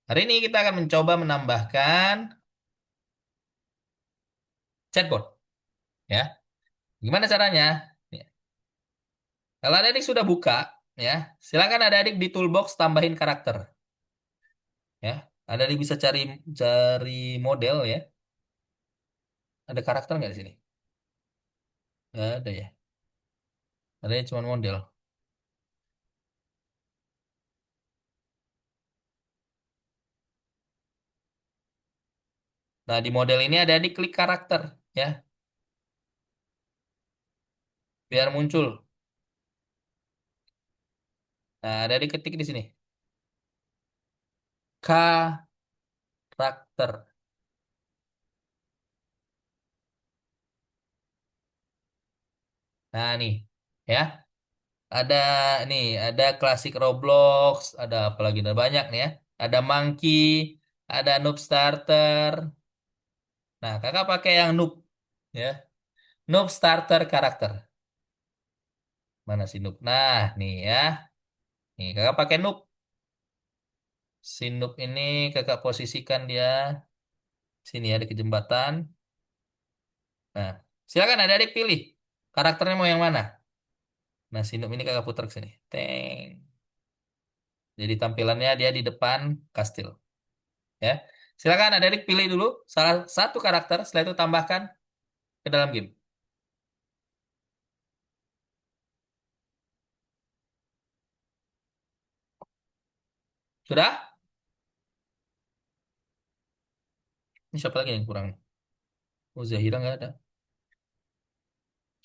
Hari ini kita akan mencoba menambahkan chatbot, ya. Gimana caranya? Ya. Kalau ada adik sudah buka, ya, silakan ada adik di toolbox tambahin karakter, ya. Ada adik bisa cari cari model, ya. Ada karakter nggak di sini? Nggak ada ya. Ada cuma model. Nah, di model ini ada di klik karakter ya, biar muncul. Nah, ada diketik di sini. Karakter. Nah, nih ya. Ada nih, ada klasik Roblox, ada apa lagi? Ada banyak nih ya. Ada Monkey, ada Noob Starter. Nah, kakak pakai yang Noob ya. Noob Starter karakter. Mana sih Noob? Nah, nih ya. Nih, kakak pakai Noob. Si Noob ini kakak posisikan dia sini ya di jembatan. Nah, silakan adik-adik pilih karakternya mau yang mana. Nah, Sinum ini kakak putar ke sini. Teng. Jadi tampilannya dia di depan kastil. Ya. Silakan adik pilih dulu salah satu karakter, setelah itu tambahkan ke dalam game. Sudah? Ini siapa lagi yang kurang? Oh, Zahira nggak ada.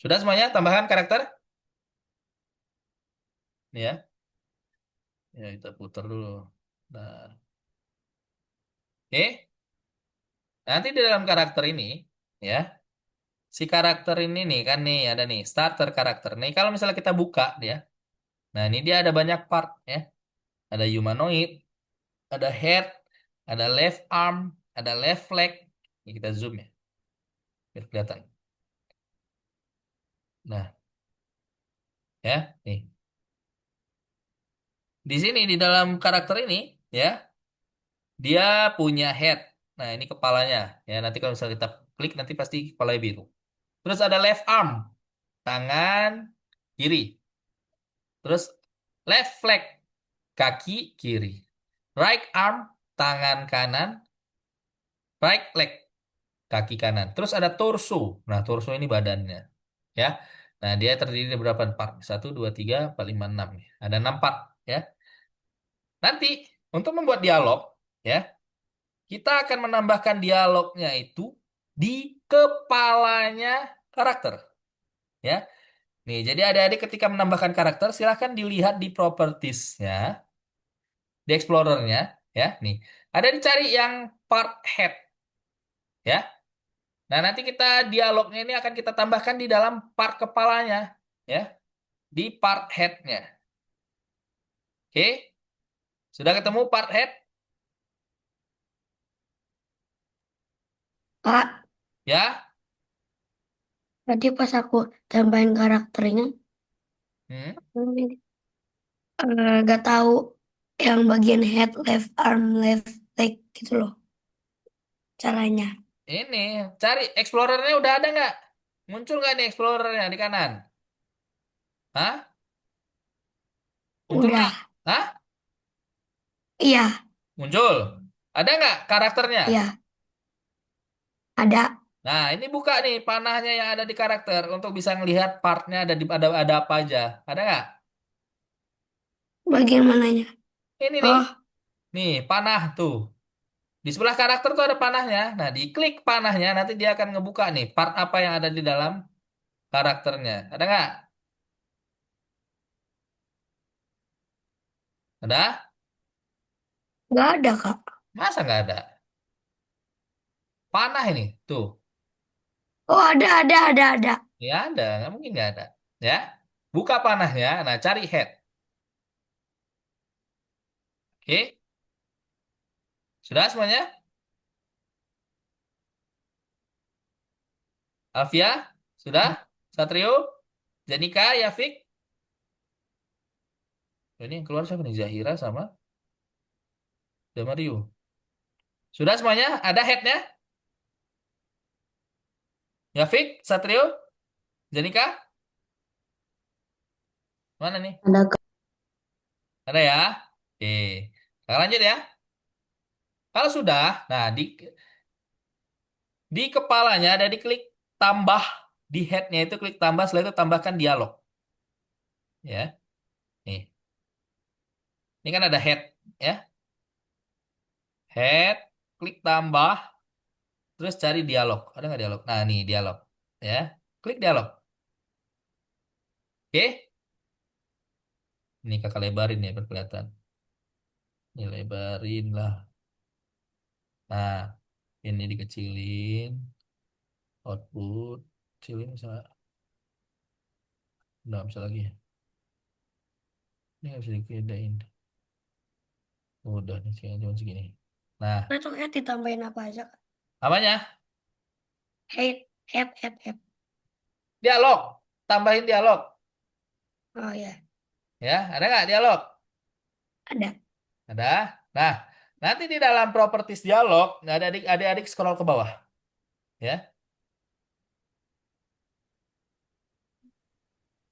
Sudah semuanya? Tambahkan karakter? Nih ya. Ya, kita putar dulu. Nah, oke. Nanti di dalam karakter ini, ya, si karakter ini nih kan nih ada nih starter karakter. Nih kalau misalnya kita buka dia, nah ini dia ada banyak part ya. Ada humanoid, ada head, ada left arm, ada left leg. Ini kita zoom ya, biar kelihatan. Nah, ya, nih. Di sini di dalam karakter ini, ya, dia punya head. Nah, ini kepalanya. Ya, nanti kalau misalnya kita klik nanti pasti kepalanya biru. Terus ada left arm, tangan kiri. Terus left leg, kaki kiri. Right arm, tangan kanan. Right leg, kaki kanan. Terus ada torso. Nah, torso ini badannya. Ya. Nah, dia terdiri dari berapa part? Satu, dua, tiga, empat, lima, enam. Ada 6 part. Ya. Nanti, untuk membuat dialog, ya, kita akan menambahkan dialognya itu di kepalanya karakter. Ya. Nih, jadi adik-adik ketika menambahkan karakter, silahkan dilihat di propertiesnya, di explorernya, ya. Nih, ada dicari yang part head, ya. Nah, nanti kita dialognya ini akan kita tambahkan di dalam part kepalanya, ya, di part headnya. Oke, sudah ketemu part head, Kak, ya? tadi pas aku tambahin karakternya, Hmm. gak tahu yang bagian head, left arm, left leg gitu loh caranya. Ini cari explorernya udah ada nggak? Muncul nggak nih explorernya di kanan? Hah? Muncul nggak? Udah, Hah? iya, Muncul. Ada nggak karakternya? iya, ada Nah, ini buka nih panahnya yang ada di karakter untuk bisa ngelihat partnya ada apa aja. Ada nggak? bagian mananya. Ini nih, Oh, nih panah tuh. Di sebelah karakter tuh ada panahnya. Nah, diklik panahnya, nanti dia akan ngebuka nih part apa yang ada di dalam karakternya. Ada nggak? Ada? nggak ada Kak. Masa nggak ada? Panah ini, tuh. Oh, ada. Ya ada, nggak mungkin nggak ada. Ya, buka panahnya. Nah, cari head. Oke, sudah semuanya? Alvia, sudah? Satrio, Janika, Yafik. Ini yang keluar siapa nih? Zahira sama Damario. Sudah semuanya? Ada headnya? Yafik, Satrio, Janika, mana nih? Ada Kak. Ada ya? Oke, kita lanjut ya. Kalau sudah, nah di kepalanya ada diklik tambah di headnya itu klik tambah setelah itu tambahkan dialog. Ya, nih, ini kan ada head, ya, head, klik tambah, terus cari dialog. Ada nggak dialog? Nah, nih dialog, ya, klik dialog. Oke, ini kakak lebarin ya biar kelihatan. Ini lebarin lah. Nah, ini dikecilin, output, kecilin bisa, nggak bisa lagi. Ya. Ini nggak bisa digedein. Udah nih, cuma segini. Nah, Itu head ditambahin apa aja Kak? apanya? Head. Dialog. Tambahin dialog. Oh ya, Ya, ada nggak dialog? ada. Ada. Nah, nanti di dalam properties dialog, ada adik-adik scroll ke bawah. Ya.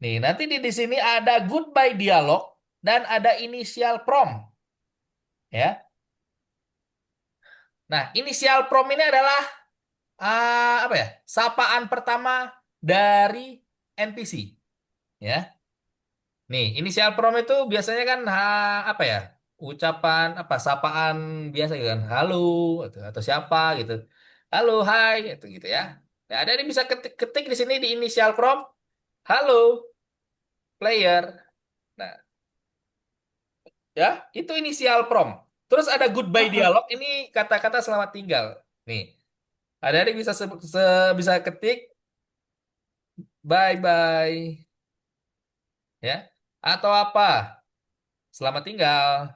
Nih, nanti di sini ada goodbye dialog dan ada initial prompt. Ya. Nah, inisial prom ini adalah apa ya? Sapaan pertama dari NPC, ya. Nih, inisial prom itu biasanya kan apa ya? Ucapan apa? Sapaan biasa gitu kan. Halo atau siapa gitu. Halo, hai gitu ya. Ya, ada yang bisa ketik di sini di inisial prom. Halo, player. Nah, ya, itu inisial prom. Terus ada goodbye Heeh. dialog. Ini kata-kata selamat tinggal. Nih, ada yang bisa bisa ketik bye bye ya. Atau apa? Selamat tinggal.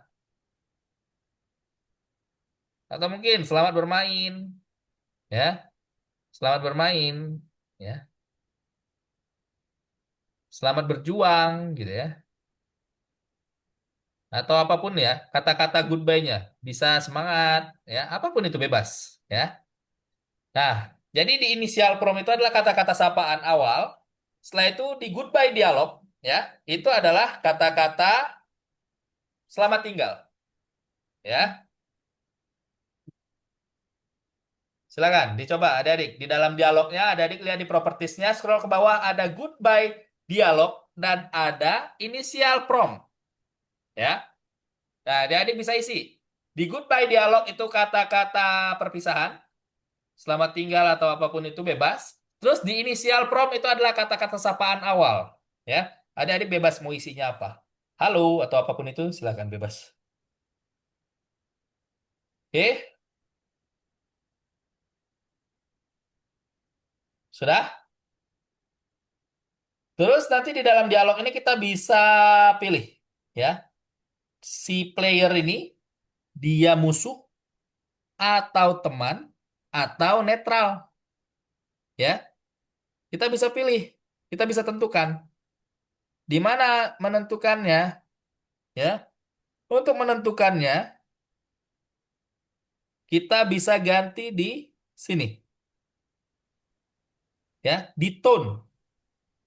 Atau mungkin selamat bermain ya. Selamat bermain ya. Selamat berjuang gitu ya. Atau apapun ya, kata-kata goodbye-nya bisa semangat ya, apapun itu bebas ya. Nah, jadi di inisial prom itu adalah kata-kata sapaan awal. Setelah itu di goodbye dialog ya, itu adalah kata-kata selamat tinggal ya. Silakan dicoba adik-adik. Di dalam dialognya, adik-adik lihat di propertiesnya, scroll ke bawah ada goodbye dialog dan ada inisial prom ya. Nah, adik-adik bisa isi. Di goodbye dialog itu kata-kata perpisahan, selamat tinggal atau apapun itu bebas. Terus di inisial prom itu adalah kata-kata sapaan awal ya. Adik-adik bebas mau isinya apa. Halo atau apapun itu silakan bebas. Oke, sudah? Terus nanti di dalam dialog ini kita bisa pilih ya. Si player ini dia musuh atau teman atau netral ya. Kita bisa pilih, kita bisa tentukan di mana menentukannya ya. Untuk menentukannya kita bisa ganti di sini ya, di tone.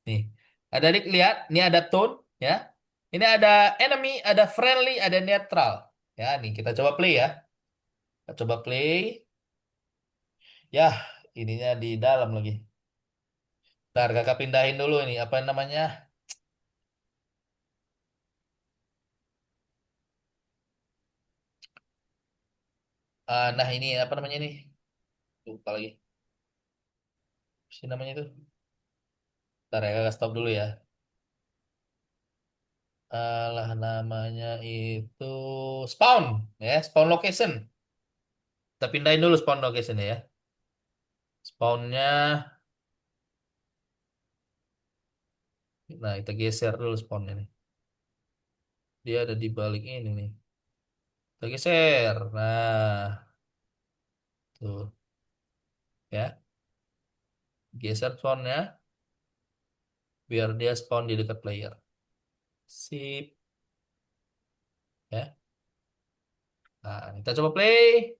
Nih. Ada adik lihat, ini ada tone ya. Ini ada enemy, ada friendly, ada netral. Ya, nih kita coba play ya. Kita coba play. Ya, ininya di dalam lagi. Ntar kakak pindahin dulu ini apa namanya? Nah ini apa namanya ini? Lupa lagi. Apa sih namanya itu? Ntar ya kakak stop dulu ya. Lah namanya itu spawn ya, spawn location. Kita pindahin dulu spawn location ya. Spawnnya, nah kita geser dulu spawnnya nih. Dia ada di balik ini nih. Kita geser. Nah, tuh ya. Geser spawnnya biar dia spawn di dekat player. Sip ya. Nah, kita coba play.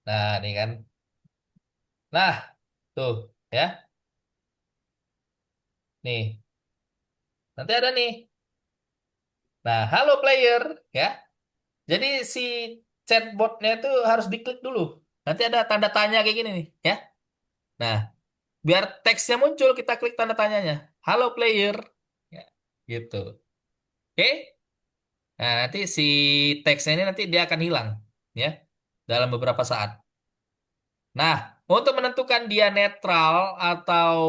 Nah, ini kan. Nah, tuh ya. Nih, nanti ada nih. Nah, halo player ya. Jadi si chatbotnya itu harus diklik dulu. Nanti ada tanda tanya kayak gini nih ya. Nah, biar teksnya muncul kita klik tanda tanyanya. Halo player. Ya, gitu. Oke? Nah, nanti si teksnya ini nanti dia akan hilang ya dalam beberapa saat. Nah, untuk menentukan dia netral atau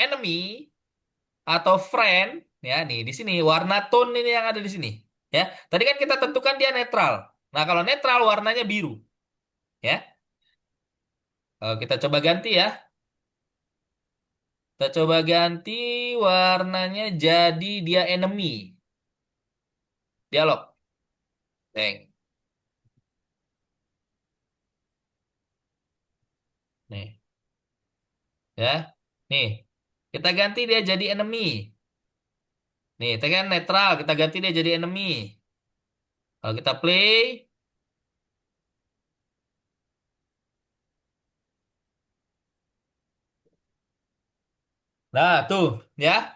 enemy atau friend ya nih di sini warna tone ini yang ada di sini ya. Tadi kan kita tentukan dia netral. Nah, kalau netral warnanya biru ya. Kita coba ganti ya. Kita coba ganti warnanya jadi dia enemy. Dialog. Neng. Nih, ya. Nih. Kita ganti dia jadi enemy. Nih, kita kan netral, kita ganti dia jadi enemy. Kalau kita play, nah tuh, ya.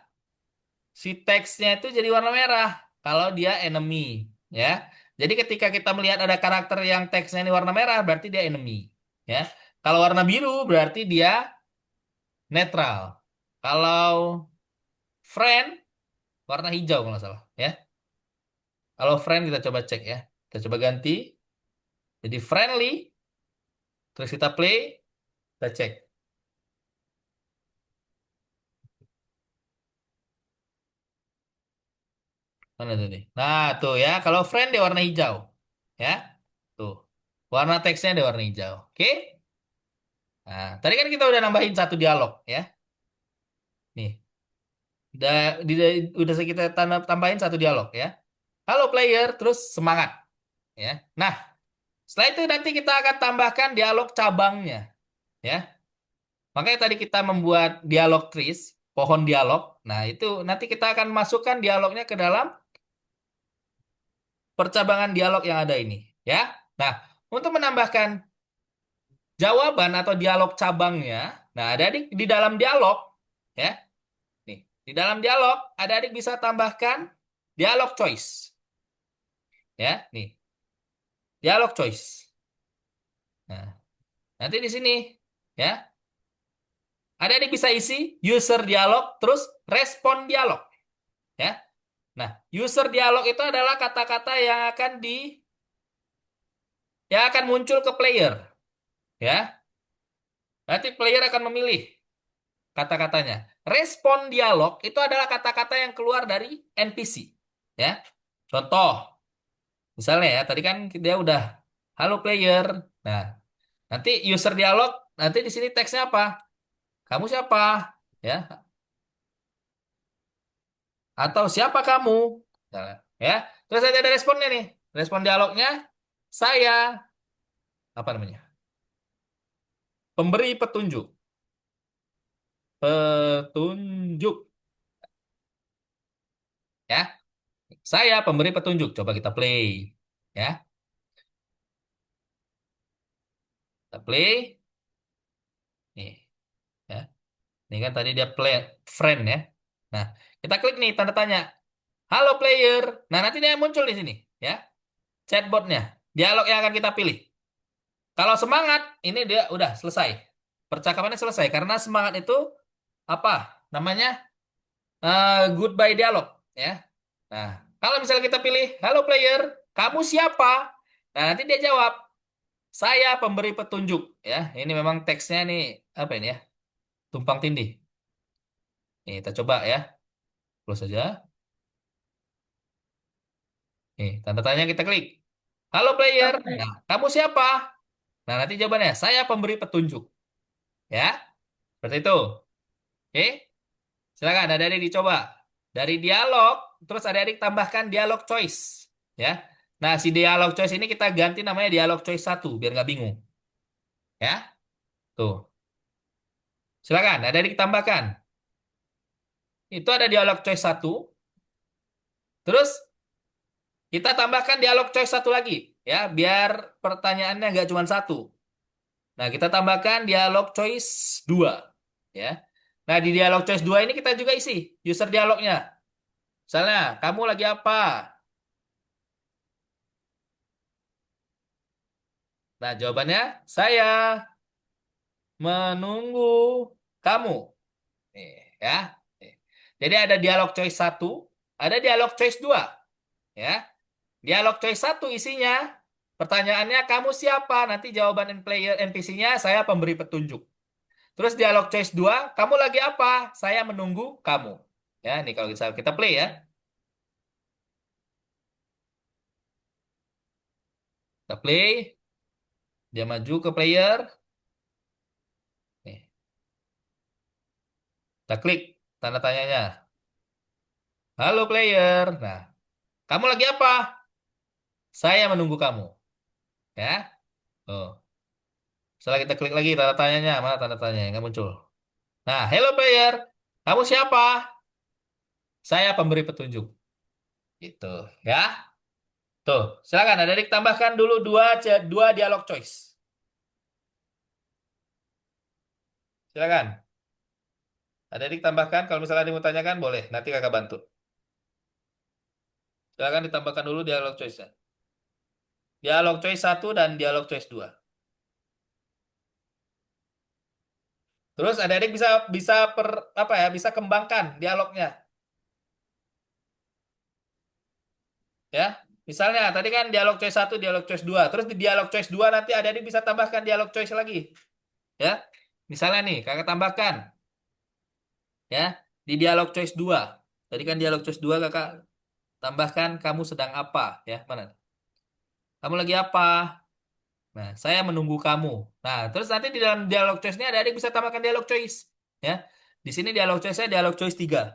si teksnya itu jadi warna merah kalau dia enemy, ya. Jadi ketika kita melihat ada karakter yang teksnya ini warna merah, berarti dia enemy, ya. Kalau warna biru berarti dia netral. Kalau friend warna hijau kalau nggak salah, ya. Kalau friend kita coba cek ya. Kita coba ganti jadi friendly, terus kita play, kita cek. Mana tadi? Nah, tuh ya, kalau friend dia warna hijau. Ya. Tuh. Warna teksnya dia warna hijau. Oke? Nah, tadi kan kita udah nambahin satu dialog ya. Nih, udah udah kita tambahin satu dialog ya. Halo player, terus semangat ya. Nah, setelah itu nanti kita akan tambahkan dialog cabangnya ya. Makanya tadi kita membuat dialog trees, pohon dialog. Nah, itu nanti kita akan masukkan dialognya ke dalam percabangan dialog yang ada ini ya. Nah, untuk menambahkan jawaban atau dialog cabangnya. Nah, adik-adik di dalam dialog, ya, nih, di dalam dialog, adik-adik bisa tambahkan dialog choice, ya, nih, dialog choice. Nah, nanti di sini, ya, adik-adik bisa isi user dialog, terus respon dialog, ya. Nah, user dialog itu adalah kata-kata yang akan muncul ke player, ya. Nanti player akan memilih kata-katanya. Respon dialog itu adalah kata-kata yang keluar dari NPC. Ya. Contoh, misalnya ya, tadi kan dia udah halo player. Nah, nanti user dialog, nanti di sini teksnya apa? Kamu siapa? Ya, atau siapa kamu? Misalnya, ya. Terus ada responnya nih. Respon dialognya saya apa namanya? Pemberi petunjuk. Petunjuk, ya. Saya pemberi petunjuk. Coba kita play. Ya, kita play. Nih, ya. Ini kan tadi dia play friend ya. Nah, kita klik nih tanda tanya. Halo player. Nah, nanti dia muncul di sini ya. Chatbotnya. Dialog yang akan kita pilih. Kalau semangat, ini dia udah selesai. Percakapannya selesai karena semangat itu apa? Namanya goodbye dialog ya. Nah, kalau misalnya kita pilih halo player, kamu siapa? Nah, nanti dia jawab, saya pemberi petunjuk ya. Ini memang teksnya nih apa ini ya? Tumpang tindih. Nih, kita coba ya. Close saja. Nih, tanda tanya kita klik. Halo player. Nah, kamu siapa? Nah, nanti jawabannya, saya pemberi petunjuk. Ya, seperti itu. Oke, silakan adik-adik dicoba. Dari dialog, terus adik-adik tambahkan dialog choice. Ya, nah si dialog choice ini kita ganti namanya dialog choice satu biar nggak bingung. Ya, tuh. Silakan, adik-adik tambahkan. Itu ada dialog choice satu. Terus kita tambahkan dialog choice satu lagi. Ya, biar pertanyaannya nggak cuma satu. Nah, kita tambahkan dialog choice 2. Ya. Nah, di dialog choice 2 ini kita juga isi user dialognya. Misalnya, kamu lagi apa? Nah, jawabannya, saya menunggu kamu. Nih, ya. Nih. Jadi ada dialog choice satu, ada dialog choice 2. Ya. Dialog choice satu isinya, pertanyaannya, kamu siapa? Nanti jawaban player NPC-nya, saya pemberi petunjuk. Terus dialog choice 2, kamu lagi apa? Saya menunggu kamu. Ya, nih kalau kita play ya. Kita play, dia maju ke player. Nih, kita klik tanda tanyanya. Halo player. Nah, kamu lagi apa? Saya menunggu kamu. Ya. Oh. Setelah kita klik lagi tanda tanyanya, mana tanda tanya nggak muncul. Nah, hello player. Kamu siapa? Saya pemberi petunjuk. Gitu, ya. Tuh, silakan adik tambahkan dulu dua dialog choice. Silakan. Ada adik tambahkan, kalau misalnya ada yang mau tanyakan, boleh. Nanti kakak bantu. Silakan ditambahkan dulu dialog choice-nya. Dialog choice satu dan dialog choice 2. Terus adik-adik bisa bisa apa ya? Bisa kembangkan dialognya, ya. Misalnya tadi kan dialog choice satu, dialog choice 2. Terus di dialog choice 2 nanti adik-adik bisa tambahkan dialog choice lagi, ya. Misalnya nih, kakak tambahkan, ya, di dialog choice 2. Tadi kan dialog choice 2 kakak tambahkan kamu sedang apa, ya? Mana? Kamu lagi apa? Nah, saya menunggu kamu. Nah, terus nanti di dalam dialog choice-nya adik-adik bisa tambahkan dialog choice, ya. Di sini dialog choice-nya dialog choice 3.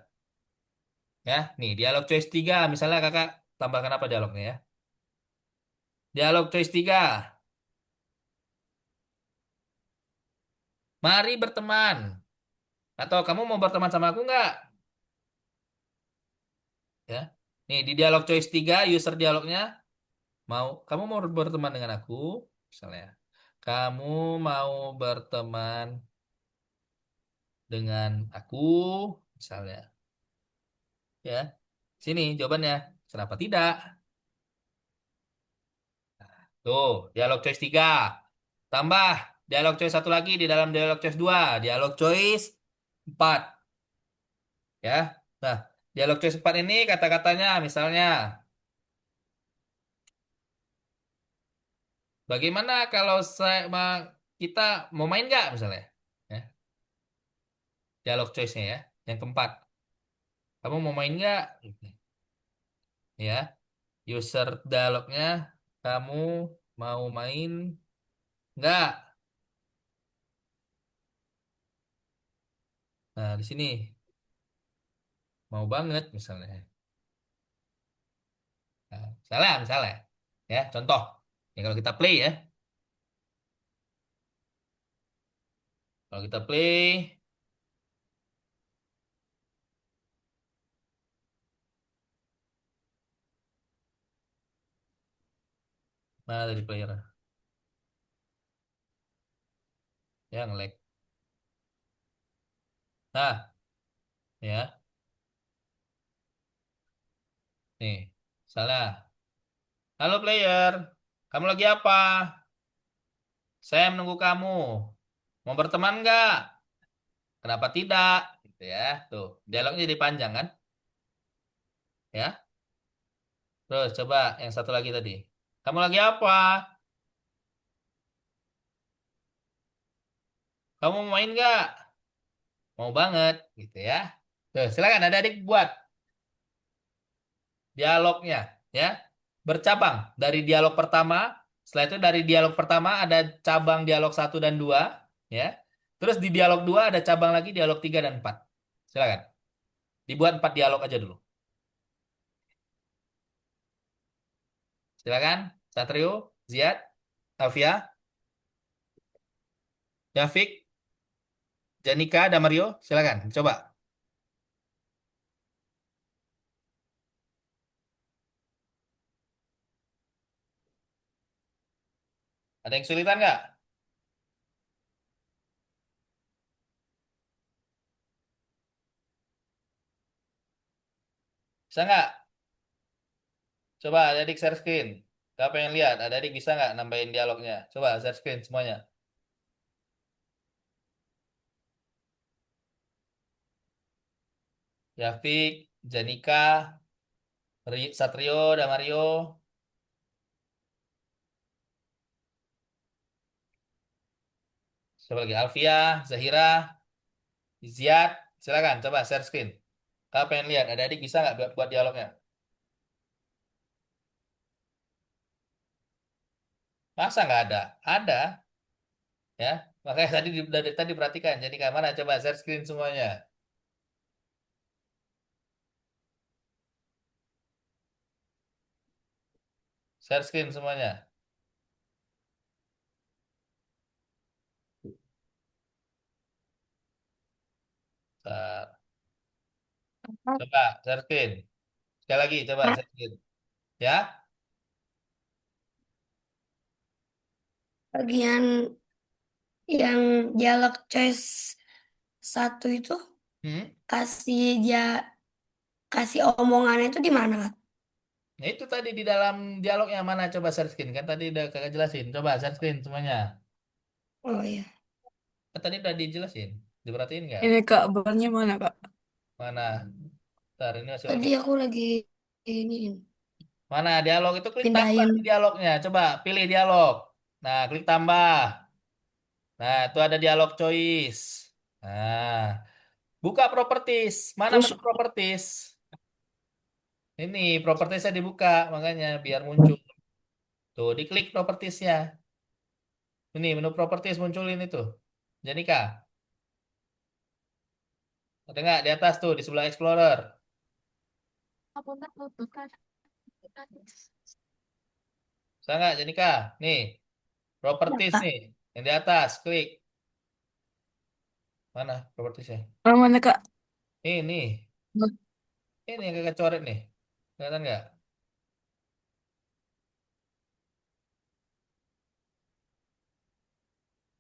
Ya, nih dialog choice 3 misalnya kakak tambahkan apa dialognya ya? Dialog choice 3. Mari berteman. Atau kamu mau berteman sama aku nggak? Ya. Nih di dialog choice 3 user dialognya kamu mau berteman dengan aku misalnya. Kamu mau berteman dengan aku misalnya. Ya. Sini jawabannya. Kenapa tidak? Tuh, dialog choice 3. Tambah dialog choice satu lagi di dalam dialog choice 2. Dialog choice 4. Ya. Nah, dialog choice 4 ini kata-katanya misalnya, bagaimana kalau kita mau main nggak misalnya? Ya, dialog choice-nya ya. Yang keempat, kamu mau main nggak? Gitu. Ya, user dialognya, kamu mau main nggak? Nah, di sini mau banget misalnya. Nah, misalnya, ya, contoh. Ya, kalau kita play ya, kalau kita play, mana dari player? Ya, nge-lag. Nah, ya, nih, misalnya, halo player, kamu lagi apa? Saya menunggu kamu. Mau berteman nggak? Kenapa tidak? Gitu ya. Tuh, dialognya jadi panjang kan? Ya. Terus coba yang satu lagi tadi. Kamu lagi apa? Kamu mau main nggak? Mau banget, gitu ya. Tuh, silakan adik-adik buat dialognya, ya. Bercabang dari dialog pertama. Setelah itu dari dialog pertama ada cabang dialog satu dan 2, ya. Terus di dialog 2 ada cabang lagi dialog 3 dan 4. Silakan. Dibuat 4 dialog aja dulu. Silakan. Satrio, Ziad, Alfia, Yafik, Janika, Damario, silakan. Coba. Ada yang kesulitan nggak? Bisa nggak? Coba adik share screen. Siapa pengen lihat? Ada adik bisa nggak nambahin dialognya? Coba share screen semuanya. Yafik, Janika, Satrio, Damario. Siapa lagi? Alfia, Zahira, Ziad. Silakan, coba share screen. Siapa pengen lihat? Ada adik bisa nggak buat dialognya? Masa nggak ada? Ada, ya. Makanya tadi dari tadi perhatikan. Jadi mana? Coba share screen semuanya. Share screen semuanya. Bentar. Coba share screen. Sekali lagi, coba Nah, share screen. Ya, bagian yang dialog choice satu itu Hmm? kasih dia kasih omongannya itu di mana, Kak? Nah, itu tadi di dalam dialognya mana coba share screen kan tadi udah kakak jelasin. Coba share screen semuanya. Oh iya. Kan tadi udah dijelasin. Diperhatiin nggak? Ini Kak, barnya mana Kak? Mana? Ntar ini masih Tadi lagi. aku lagi ini Mana dialog itu klik tambah di pindahin. dialognya. Coba pilih dialog. Nah, klik tambah. Nah, itu ada dialog choice. Nah, buka properties. Mana Terus menu properties? Ini propertiesnya dibuka, makanya biar muncul. Tuh, diklik propertiesnya. Ini menu properties munculin itu. Janika, ada nggak di atas tuh di sebelah Explorer? Bisa nggak Janika? Nih, Ya, properties Kak. nih. Yang di atas, klik. Mana propertiesnya? mana Kak? Ini. Ini yang kakak coret nih. Kelihatan nggak?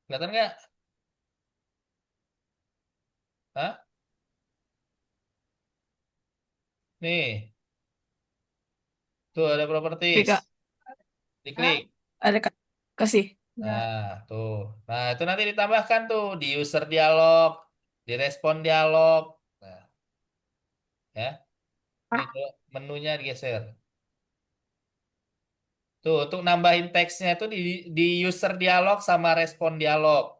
Kelihatan nggak? Hah? Nih, tuh ada Oke properties. Kak, Diklik. ada Kak. Kasih. Nah, tuh. Nah, itu nanti ditambahkan tuh di user dialog, di respon dialog. Nah, ya. Ini Kak. tuh menunya digeser. Tuh, untuk nambahin teksnya itu di user dialog sama respon dialog.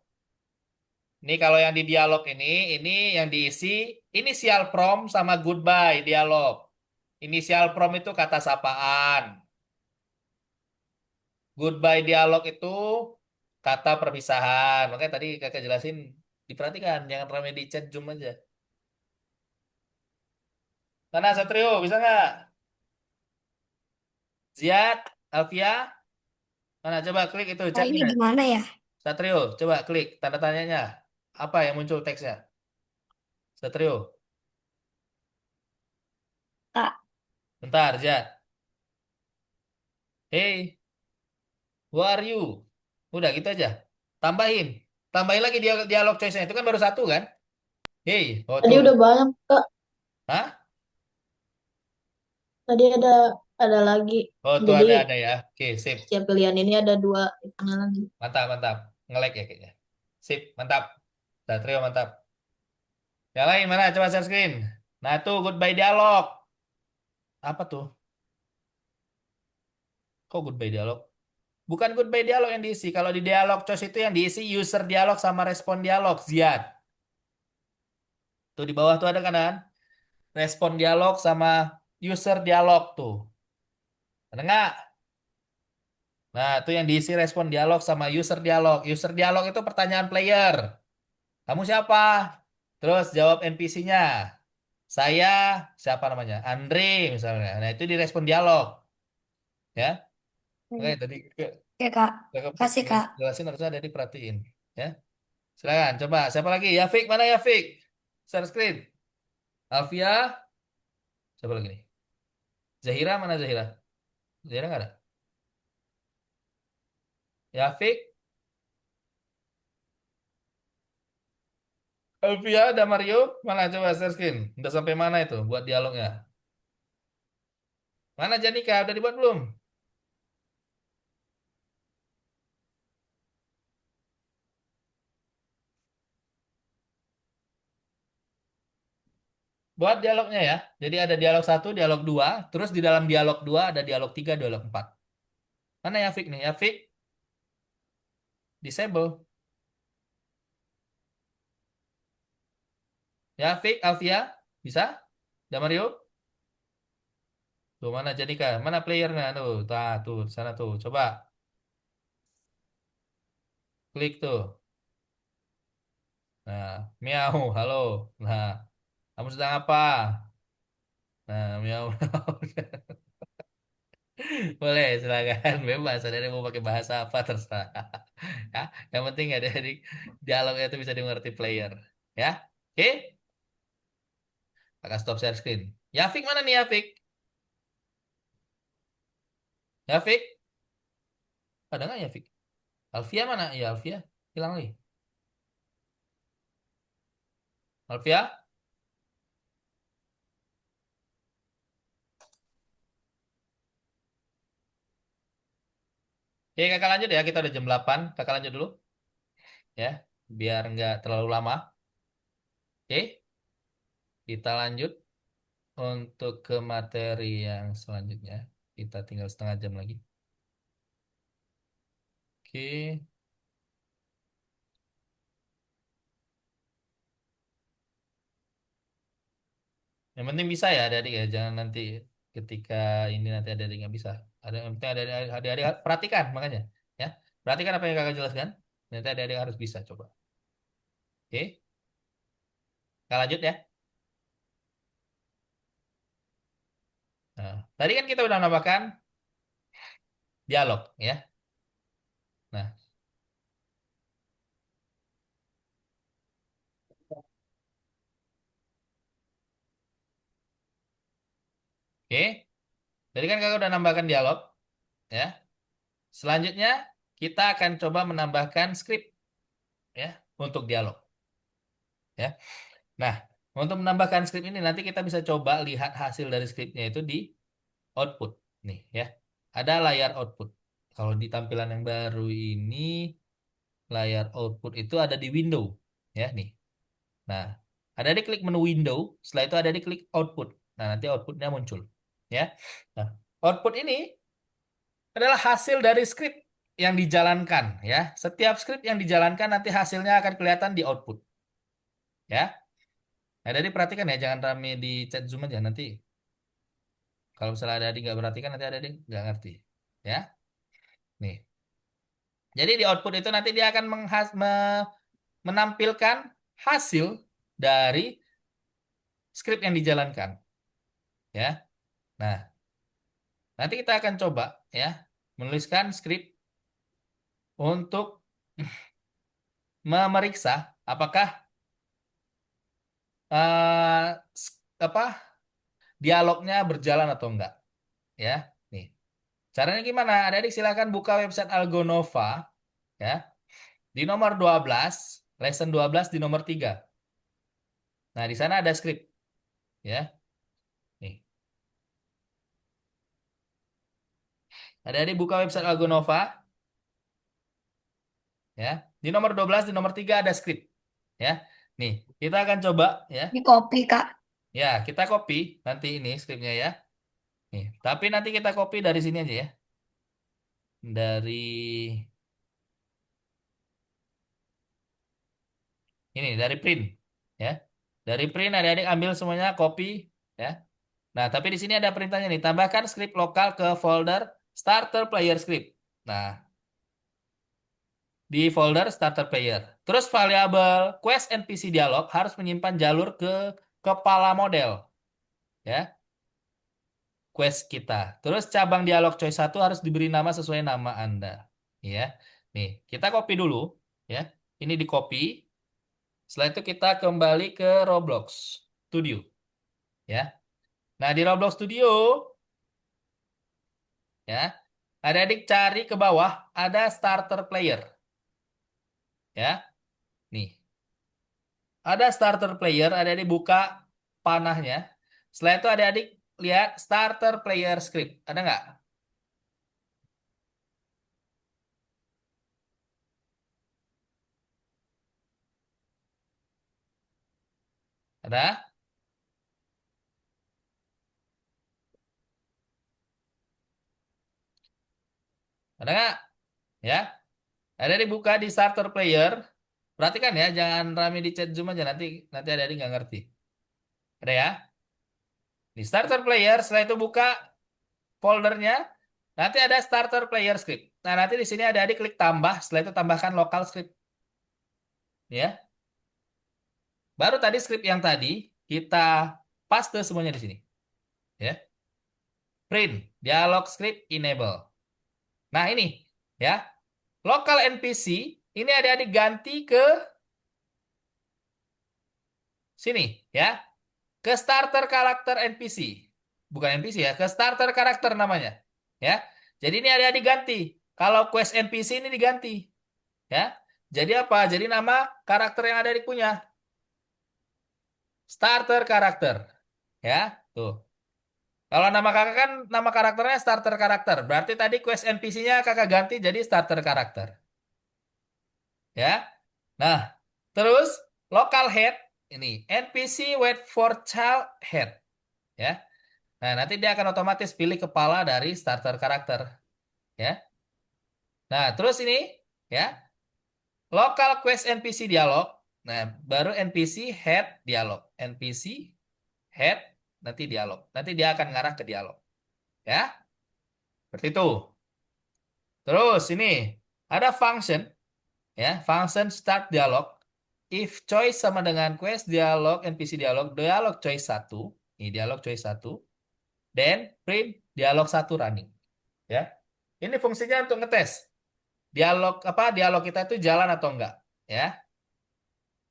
Ini kalau yang di dialog ini yang diisi inisial prompt sama goodbye dialog. Inisial prompt itu kata sapaan. Goodbye dialog itu kata perpisahan. Makanya tadi kakak jelasin, diperhatikan, jangan rame di chat Zoom aja. Mana Satrio, bisa nggak? Ziad, Alfia, mana coba klik itu Nah, ini chatnya. gimana ya, Satrio, coba klik tanda tanyanya. Apa yang muncul teksnya? Satrio, Kak? bentar, Ziad. Hey, who are you? Udah gitu aja. Tambahin. Tambahin lagi dialog choice-nya. Itu kan baru satu kan? Hey, oh Tadi tuh. udah banyak, Kak. Hah? Tadi ada lagi. Oh, tuh Jadi ada ya. Oke, sip. setiap pilihan ini ada dua itunya lagi. Mantap, mantap. Nge-lag ya kayaknya. Sip, mantap. Satrio, mantap. Yang lain mana? Coba share screen. Nah, tuh goodbye dialog. Apa tuh? Kok goodbye dialog? Bukan goodbye dialog yang diisi. Kalau di dialog choice itu yang diisi user dialog sama respon dialog. Ziad. Tuh di bawah tuh ada kanan. Respon dialog sama user dialog tuh. Ada nggak? Nah, itu yang diisi respon dialog sama user dialog. User dialog itu pertanyaan player. Kamu siapa? Terus jawab NPC-nya. Saya, siapa namanya? Andre misalnya. Nah, itu di respon dialog. Ya. Oke, Hmm. tadi Oke, Kak. Kasih, kakak Kak. jelasin harusnya ada diperhatiin. Ya. Silakan, coba. Siapa lagi? Yafik, mana Yafik? Share screen. Alfia, siapa lagi nih? Zahira, mana Zahira? Zahira nggak ada? Yafik, Alfia, ada Mario, mana coba share screen? Udah sampai mana itu buat dialognya? Mana Janika? Udah dibuat belum? Buat dialognya ya. Jadi ada dialog satu, dialog dua, terus di dalam dialog dua ada dialog tiga, dialog empat. Mana Yafik nih? Yafik, disable. Yafik, Alfia, bisa? Ada Mario? Tuh mana Janika? Mana playernya? Tuh, tuh, sana tuh. Coba klik tuh. Nah, miau, halo. Nah, kamu sedang apa? Nah, miau. Boleh, silakan. Bebas, ada yang mau pakai bahasa apa terserah. Ya, yang penting ada di dialognya itu bisa dimengerti player. Ya, oke? Kakak stop share screen. Yafik mana nih Yafik? Yafik? Ada nggak Yafik? Alfia mana? Ya, Alfia. Hilang lagi. Alfia? Oke, kakak lanjut ya. Kita udah jam 8. Kakak lanjut dulu ya. Biar nggak terlalu lama. Oke, kita lanjut untuk ke materi yang selanjutnya. Kita tinggal setengah jam lagi. Oke. Yang penting bisa ya adik-adik ya. Jangan nanti ketika ini nanti adik-adik nggak bisa. Ada yang penting adik-adik perhatikan makanya. Ya. Perhatikan apa yang kakak jelaskan. Nanti adik-adik harus bisa coba. Oke. Kita lanjut ya. Nah, tadi kan kita udah nambahkan dialog ya. Nah, oke. Tadi kan kakak udah nambahkan dialog ya. Selanjutnya kita akan coba menambahkan skrip ya untuk dialog ya. Nah, untuk menambahkan skrip ini nanti kita bisa coba lihat hasil dari skripnya itu di output nih ya. Ada layar output. Kalau di tampilan yang baru ini layar output itu ada di window ya nih. Nah, ada di klik menu window, setelah itu ada di klik output. Nah, nanti outputnya muncul ya. Nah, output ini adalah hasil dari skrip yang dijalankan ya. Setiap skrip yang dijalankan nanti hasilnya akan kelihatan di output ya. Nah, jadi perhatikan ya, jangan rame di chat Zoom aja nanti. Kalau misalnya ada adik nggak perhatikan nanti ada adik nggak ngerti ya. Nih. Jadi di output itu nanti dia akan menampilkan hasil dari skrip yang dijalankan ya. Nah, nanti kita akan coba ya menuliskan skrip untuk memeriksa apakah eh, apa dialognya berjalan atau enggak ya. Nih, caranya gimana? Adik-adik silakan buka website Algonova ya di nomor 12, lesson 12 di nomor 3. Nah, di sana ada skrip ya. Nih, adik-adik buka website Algonova ya. Di nomor 12 di nomor 3 ada skrip ya. Nih, kita akan coba ya. Di copy, Kak. Ya, kita copy nanti ini skripnya ya. Nih, tapi nanti kita copy dari sini aja ya. Dari ini dari print ya. Dari print adik-adik ambil semuanya copy ya. Nah, tapi di sini ada perintahnya nih, tambahkan skrip lokal ke folder starter player script. Nah, di folder starter player. Terus variabel quest NPC dialog harus menyimpan jalur ke kepala model ya. Quest kita. Terus cabang dialog choice 1 harus diberi nama sesuai nama Anda. Ya. Nih, kita copy dulu ya. Ini di copy. Setelah itu kita kembali ke Roblox Studio ya. Nah, di Roblox Studio ya, adik-adik cari ke bawah ada starter player ya. Nih, ada starter player, adik-adik buka panahnya. Setelah itu adik-adik lihat starter player script. Ada nggak? Ada? Ada nggak? Ya. Adik-adik buka di starter player. Perhatikan ya, jangan rame di chat Zoom aja nanti adik-adik nggak ngerti. Ada ya? Di starter player, setelah itu buka foldernya. Nanti ada starter player script. Nah, nanti di sini adik-adik klik tambah, setelah itu tambahkan local script. Ya. Baru tadi script yang tadi kita paste semuanya di sini. Ya. Print, dialog script enable. Nah, ini ya. Local NPC ini adik-adik ganti ke sini ya. Ke starter karakter NPC. Bukan NPC ya, ke starter karakter namanya. Ya. Jadi ini adik-adik ganti. Kalau quest NPC ini diganti. Ya. Jadi apa? Jadi nama karakter yang adik punya. Starter karakter. Ya, tuh. Kalau nama kakak kan nama karakternya starter karakter. Berarti tadi quest NPC-nya kakak ganti jadi starter karakter. Ya. Nah, terus local head ini NPC wait for child head. Ya. Nah, nanti dia akan otomatis pilih kepala dari starter karakter. Ya. Nah, terus ini ya local quest NPC dialog. Nah, baru NPC head dialog. NPC head nanti dialog. Nanti dia akan ngarah ke dialog. Ya, seperti itu. Terus ini ada function ya, function start dialog. If choice sama dengan quest dialog NPC dialog, dialog choice satu, ini dialog choice satu, then print dialog satu running. Ya. Ini fungsinya untuk ngetes dialog kita itu jalan atau enggak, ya.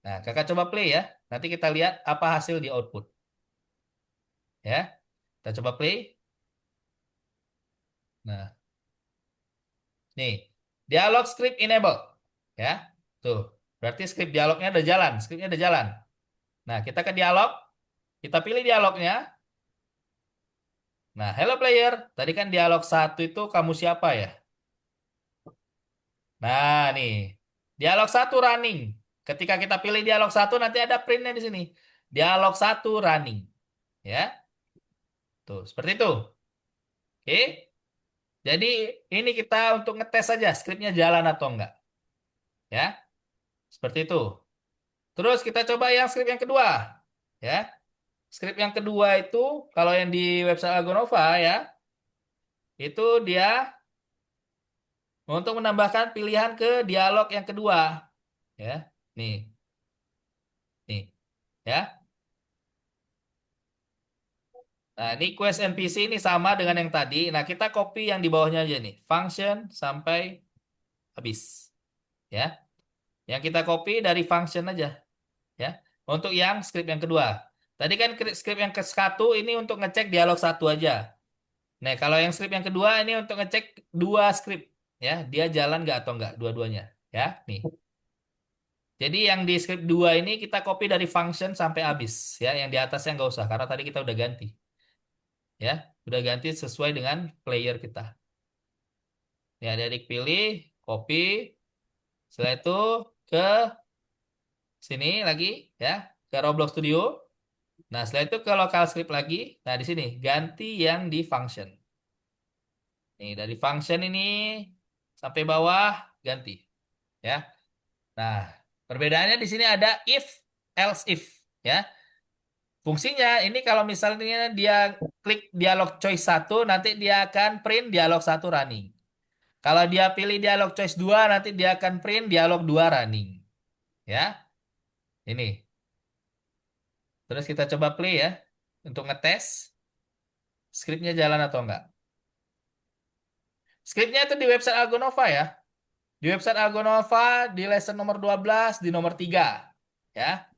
Nah, kakak coba play ya. Nanti kita lihat apa hasil di output. Ya, kita coba play. Nah, nih, dialog script enable. Ya, tuh. Berarti script dialognya udah jalan. Scriptnya udah jalan. Nah, kita ke dialog. Kita pilih dialognya. Nah, hello player. Tadi kan dialog satu itu kamu siapa ya? Nah, nih. Dialog satu running. Ketika kita pilih dialog satu, nanti ada printnya di sini. Dialog satu running. Ya, tuh. Seperti itu. Oke. Jadi, ini kita untuk ngetes saja skripnya jalan atau enggak. Ya, seperti itu. Terus kita coba yang skrip yang kedua. Ya, skrip yang kedua itu kalau yang di website Algonova ya, itu dia untuk menambahkan pilihan ke dialog yang kedua. Ya, nih, nih, ya. Nah, ini quest NPC ini sama dengan yang tadi. Nah, kita copy yang di bawahnya aja nih, function sampai habis. Ya, yang kita copy dari function aja. Ya, untuk yang script yang kedua. Tadi kan script yang ke satu ini untuk ngecek dialog satu aja. Nah, kalau yang script yang kedua ini untuk ngecek dua script, ya, dia jalan nggak atau nggak dua-duanya, ya, nih. Jadi yang di script dua ini kita copy dari function sampai habis, ya, yang di atasnya nggak usah karena tadi kita udah ganti, ya, udah ganti sesuai dengan player kita. Ini adik-adik pilih, copy, setelah itu ke sini lagi, ya, ke Roblox Studio. Nah, setelah itu ke local script lagi. Nah, di sini ganti yang di function. Nih, dari function ini sampai bawah ganti, ya. Nah, perbedaannya di sini ada if, else if, ya. Fungsinya ini kalau misalnya dia klik dialog choice satu, nanti dia akan print dialog satu running. Kalau dia pilih dialog choice 2, nanti dia akan print dialog 2 running. Ya, ini. Terus kita coba play ya, untuk ngetes skripnya jalan atau enggak. Skripnya itu di website Algonova ya. Di website Algonova di lesson nomor 12 di nomor 3. Ya.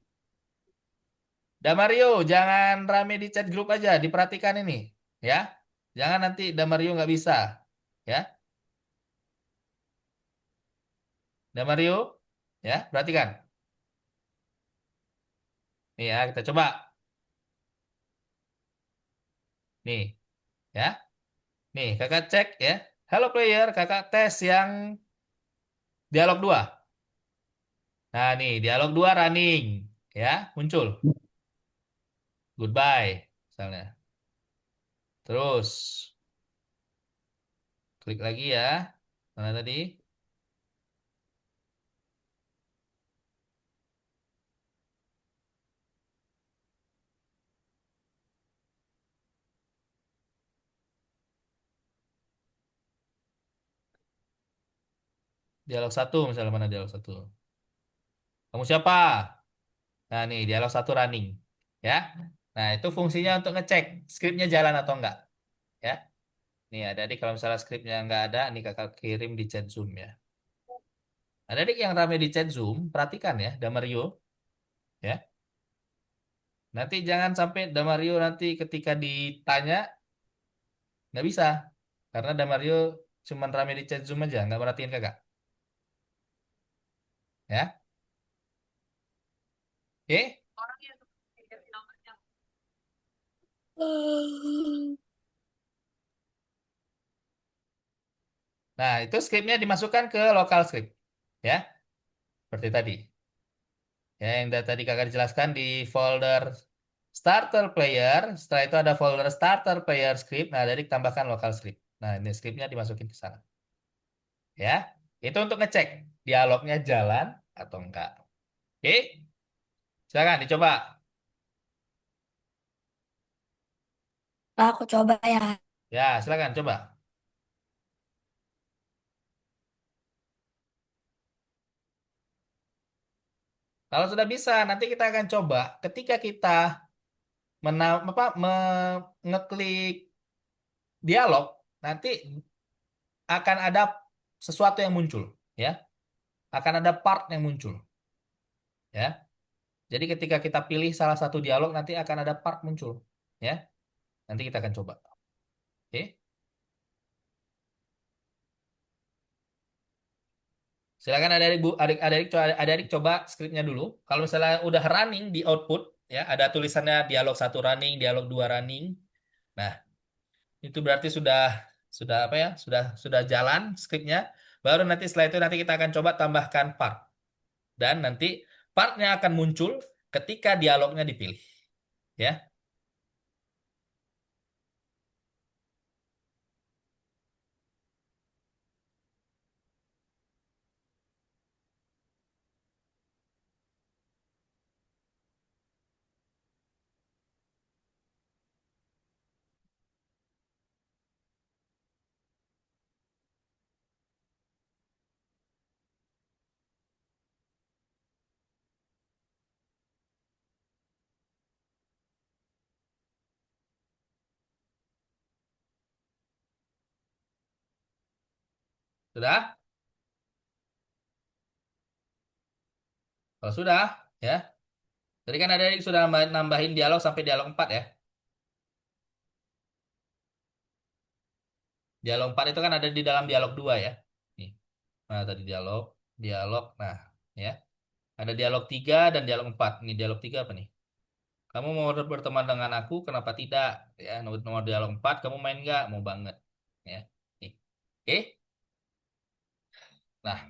Damario, jangan rame di chat grup aja, diperhatikan ini. Ya. Jangan nanti Damario nggak bisa. Ya. Damario, ya, perhatikan. Nih ya, kita coba. Nih, ya. Nih, kakak cek ya. Halo player, kakak tes yang dialog 2. Nah, nih, dialog 2 running. Ya, muncul. Goodbye, misalnya. Terus, klik lagi ya. Mana tadi? Dialog 1, misalnya mana dialog 1. Kamu siapa? Nah, nih, dialog 1 running. Ya. Nah, itu fungsinya untuk ngecek skripnya jalan atau enggak. Ya. Nih, adik kalau misalnya skripnya enggak ada, nih kakak kirim di chat Zoom ya. Adik yang rame di chat Zoom, perhatikan ya, Damario. Ya. Nanti jangan sampai Damario nanti ketika ditanya, nggak bisa. Karena Damario cuman rame di chat Zoom aja, nggak perhatiin kakak. Ya. Oke. Nah, itu scriptnya dimasukkan ke local script. Ya, seperti tadi. Ya, yang tadi kakak jelaskan di folder starter player. Setelah itu ada folder starter player script. Nah, jadi tambahkan local script. Nah, ini scriptnya dimasukin ke sana. Ya, itu untuk ngecek dialognya jalan atau enggak. Oke, silakan dicoba. Nah, aku coba ya. Ya, silakan coba. Kalau sudah bisa, nanti kita akan coba ketika kita ngeklik dialog, nanti akan ada sesuatu yang muncul, ya. Akan ada part yang muncul, ya. Jadi ketika kita pilih salah satu dialog, nanti akan ada part muncul, ya. Nanti kita akan coba. Oke. Silakan adik-adik Bu, adik-adik coba skripnya dulu. Kalau misalnya udah running di output, ya, ada tulisannya dialog satu running, dialog dua running. Nah, itu berarti sudah apa ya? Sudah jalan skripnya. Baru nanti setelah itu nanti kita akan coba tambahkan part. Dan nanti partnya akan muncul ketika dialognya dipilih. Ya, sudah? Kalau sudah, ya. Tadi kan ada yang sudah nambahin dialog sampai dialog 4 ya. Dialog 4 itu kan ada di dalam dialog 2 ya. Nih. Nah, tadi dialog, dialog. Nah, ya. Ada dialog 3 dan dialog 4. Ini dialog 3 apa nih? Kamu mau berteman dengan aku, kenapa tidak? Ya, nomor dialog 4, kamu main nggak? Mau banget. Ya. Nih. Oke. Nah,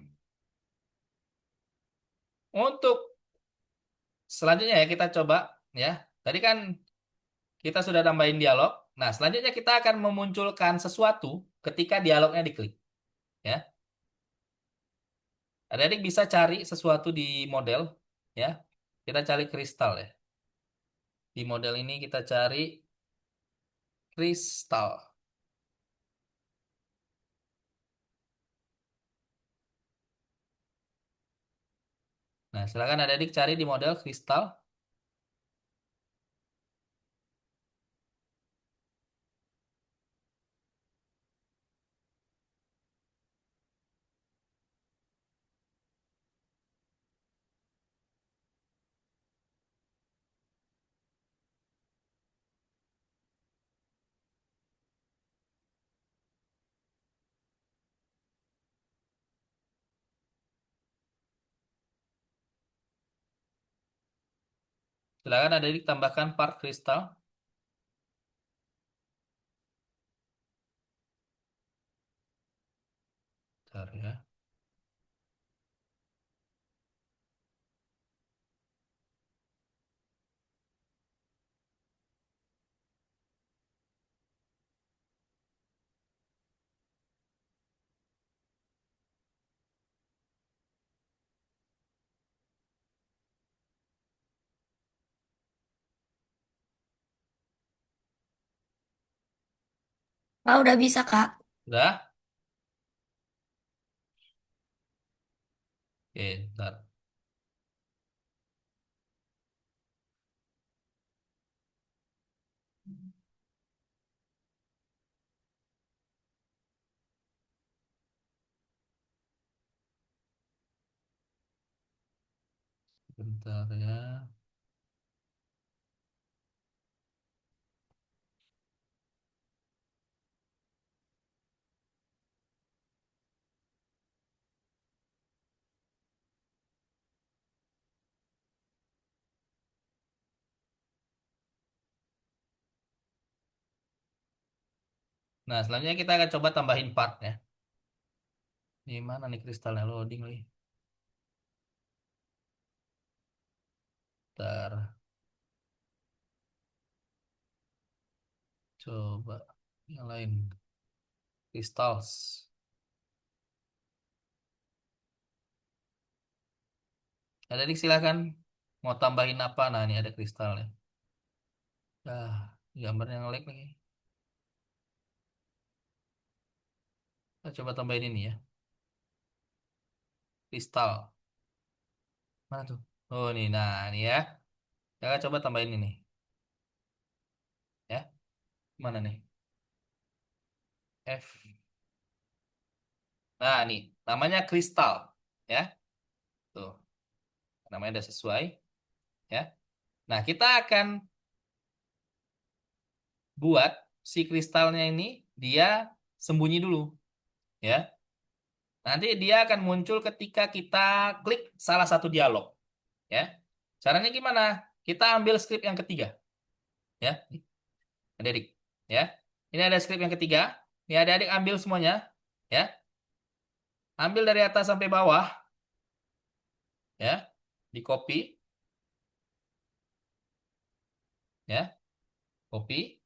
untuk selanjutnya ya kita coba ya. Tadi kan kita sudah nambahin dialog. Nah, selanjutnya kita akan memunculkan sesuatu ketika dialognya diklik. Ya, adik-adik bisa cari sesuatu di model. Ya, kita cari kristal ya. Di model ini kita cari kristal. Nah, silakan adik-adik cari di model kristal. Silakan adik-adik tambahkan part kristal. Bentar ya. Ah, udah bisa, Kak. Sudah? Oke, bentar. Bentar ya. Nah, selanjutnya kita akan coba tambahin part ya. Di mana nih kristalnya loading nih? Ntar coba yang lain. Crystals. Ada nih silakan. Mau tambahin apa? Nah, ini ada kristalnya. Ah, gambarnya nge-lag lagi. Kita coba tambahin ini ya. Kristal. Mana tuh? Oh, nih. Nah, ini ya. Kita coba tambahin ini. Ya. Mana nih? F. Nah, nih. Namanya kristal. Ya. Tuh. Namanya udah sesuai. Ya. Nah, kita akan buat si kristalnya ini dia sembunyi dulu. Ya. Nanti dia akan muncul ketika kita klik salah satu dialog. Ya. Caranya gimana? Kita ambil skrip yang ketiga. Ya. Adik-adik. Ya. Ini ada skrip yang ketiga. Ini adik-adik ambil semuanya. Ya. Ambil dari atas sampai bawah. Ya. Di copy. Ya. Copy.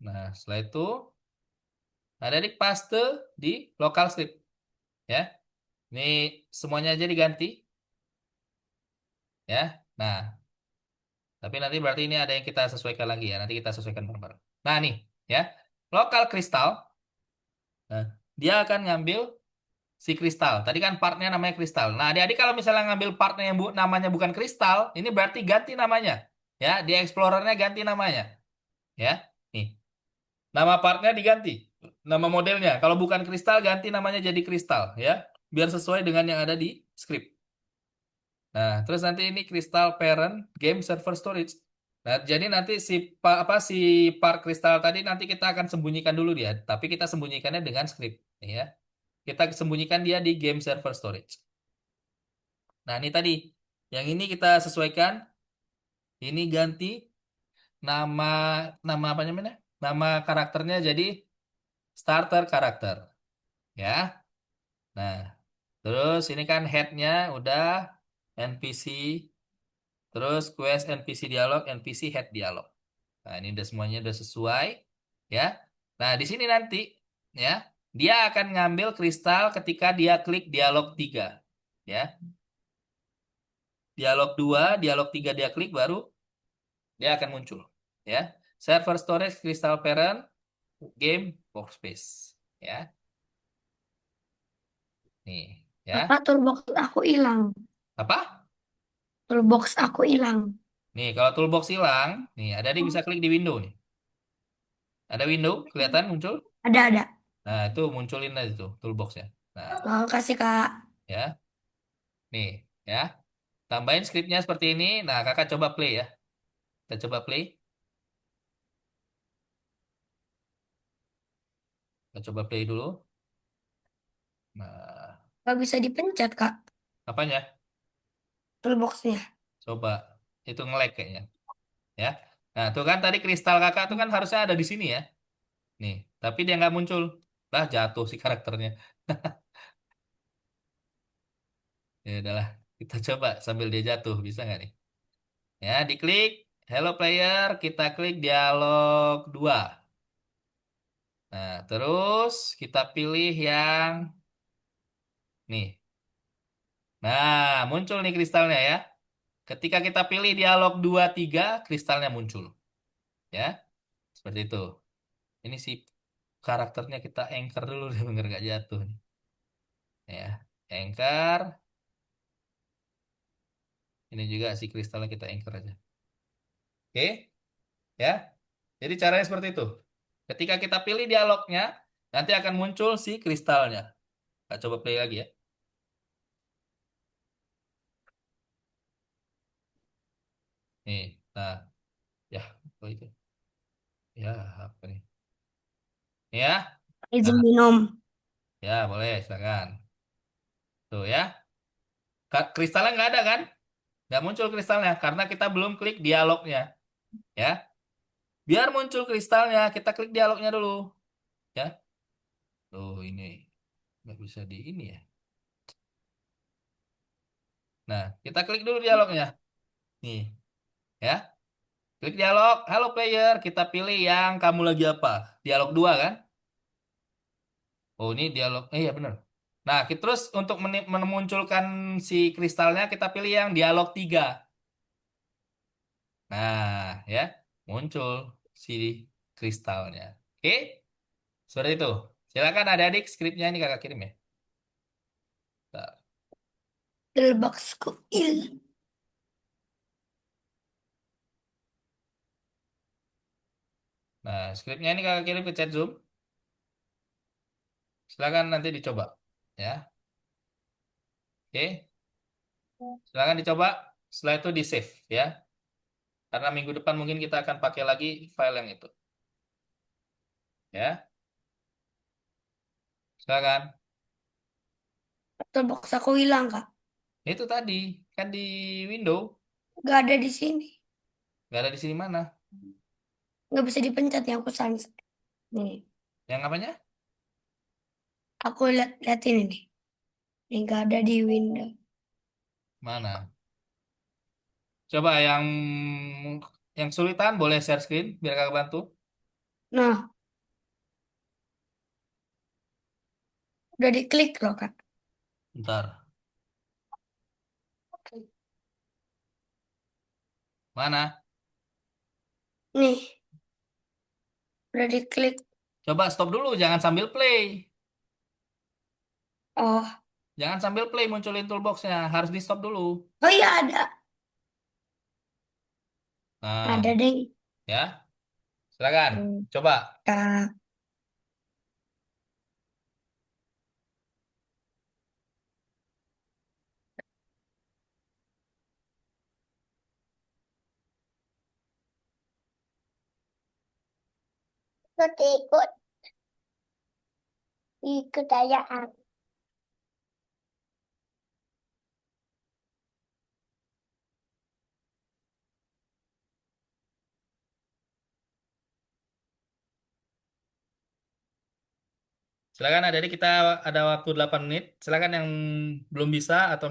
Nah, setelah itu adik-adik paste di local script. Ya. Ini semuanya aja diganti. Ya. Nah, tapi nanti berarti ini ada yang kita sesuaikan lagi ya. Nanti kita sesuaikan bareng-bareng. Nah, nih. Ya. Local kristal. Nah, dia akan ngambil si kristal. Tadi kan partnya namanya kristal. Nah, adik-adik kalau misalnya ngambil partnya yang namanya bukan kristal, ini berarti ganti namanya. Ya, di Explorernya ganti namanya. Ya, nih. Nama partnya diganti. Nama modelnya. Kalau bukan kristal, ganti namanya jadi kristal. Ya, biar sesuai dengan yang ada di script. Nah, terus nanti ini kristal parent game server storage. Nah, jadi nanti si part kristal tadi nanti kita akan sembunyikan dulu dia, tapi kita sembunyikannya dengan script, ya. Kita sembunyikan dia di game server storage. Nah, ini tadi. Yang ini kita sesuaikan. Ini ganti nama nama apa namanya? Nama karakternya jadi starter karakter. Ya. Nah, terus ini kan headnya udah NPC. Terus quest NPC dialog, NPC head dialog. Nah, ini udah semuanya udah sesuai. Ya. Nah, di sini nanti ya, dia akan ngambil kristal ketika dia klik dialog 3. Ya. Dialog 2, dialog 3 dia klik baru dia akan muncul. Ya. Server storage, crystal parent, game, workspace. Ya. Nih, ya. Kakak toolbox aku hilang. Apa? Toolbox aku hilang. Nih, kalau toolbox hilang, nih ada di bisa klik di window nih. Ada window kelihatan muncul? Ada. Nah, itu munculin aja tuh toolboxnya. Nah, Makasih Kak. ya. Nih, ya. Tambahin scriptnya seperti ini. Nah, kakak coba play ya. Kita coba play. Kita coba play dulu. Nah, Gak bisa dipencet Kak. apanya? Toolboxnya. Coba. Itu nge-lag kayaknya. Ya. Nah, tuh kan tadi kristal kakak tuh kan harusnya ada di sini ya. Nih, tapi dia nggak muncul. Lah, jatuh si karakternya. Ya udahlah. Kita coba sambil dia jatuh. Bisa nggak nih? Ya, diklik. Hello player. Kita klik dialog 2. Nah, terus kita pilih yang nih. Nah, muncul nih kristalnya ya. Ketika kita pilih dialog 2 3 kristalnya muncul. Ya, seperti itu. Ini si karakternya kita anchor dulu deh, biar nggak jatuh nih. Ya, anchor. Ini juga si kristalnya kita anchor aja. Oke, ya. Jadi caranya seperti itu. Ketika kita pilih dialognya, nanti akan muncul si kristalnya. Kita coba play lagi ya. Nih, nah, ya, apa itu? Ya, apa nih? Ya, Izin nah, minum. ya boleh, silakan. Tuh ya, kristalnya nggak ada kan? Nggak muncul kristalnya karena kita belum klik dialognya. Ya, biar muncul kristalnya, kita klik dialognya dulu. Ya, tuh ini. Nggak bisa di ini ya. Nah, kita klik dulu dialognya. Nih, ya. Klik dialog. Halo player, kita pilih yang kamu lagi apa? Dialog 2 kan? Oh, ini dialog. Iya bener. Nah, terus untuk memunculkan si kristalnya kita pilih yang dialog 3. Nah, ya. Muncul si kristalnya. Oke? Seperti itu. Silakan adik-adik skripnya ini kakak kirim ya. Bentar. Delboxku il. Nah, skripnya ini kakak kirim ke chat Zoom. Silakan nanti dicoba. Ya. Oke. Silakan dicoba. Setelah itu di save ya. Karena minggu depan mungkin kita akan pakai lagi file yang itu. Ya. Silakan. Delbox aku hilang, Kak. Itu tadi kan di window. Gak ada di sini. Nggak ada di sini mana? Gak bisa dipencet yang aku sans. Nih, Yang apanya? aku liatin ini. Ini gak ada di window. Mana? Coba yang sulitan boleh share screen biar kakak bantu. Nah, udah diklik loh, Kak. Bentar. Mana? Nih, udah diklik. Coba stop dulu, jangan sambil play. Oh, Jangan sambil play munculin toolboxnya, harus di stop dulu. oh iya ada. Nah, Ada deh. ya, silakan. Hmm, Coba. Kak. Ikut, ikut aja. Silakan adik kita ada waktu 8 menit. Silakan yang belum bisa atau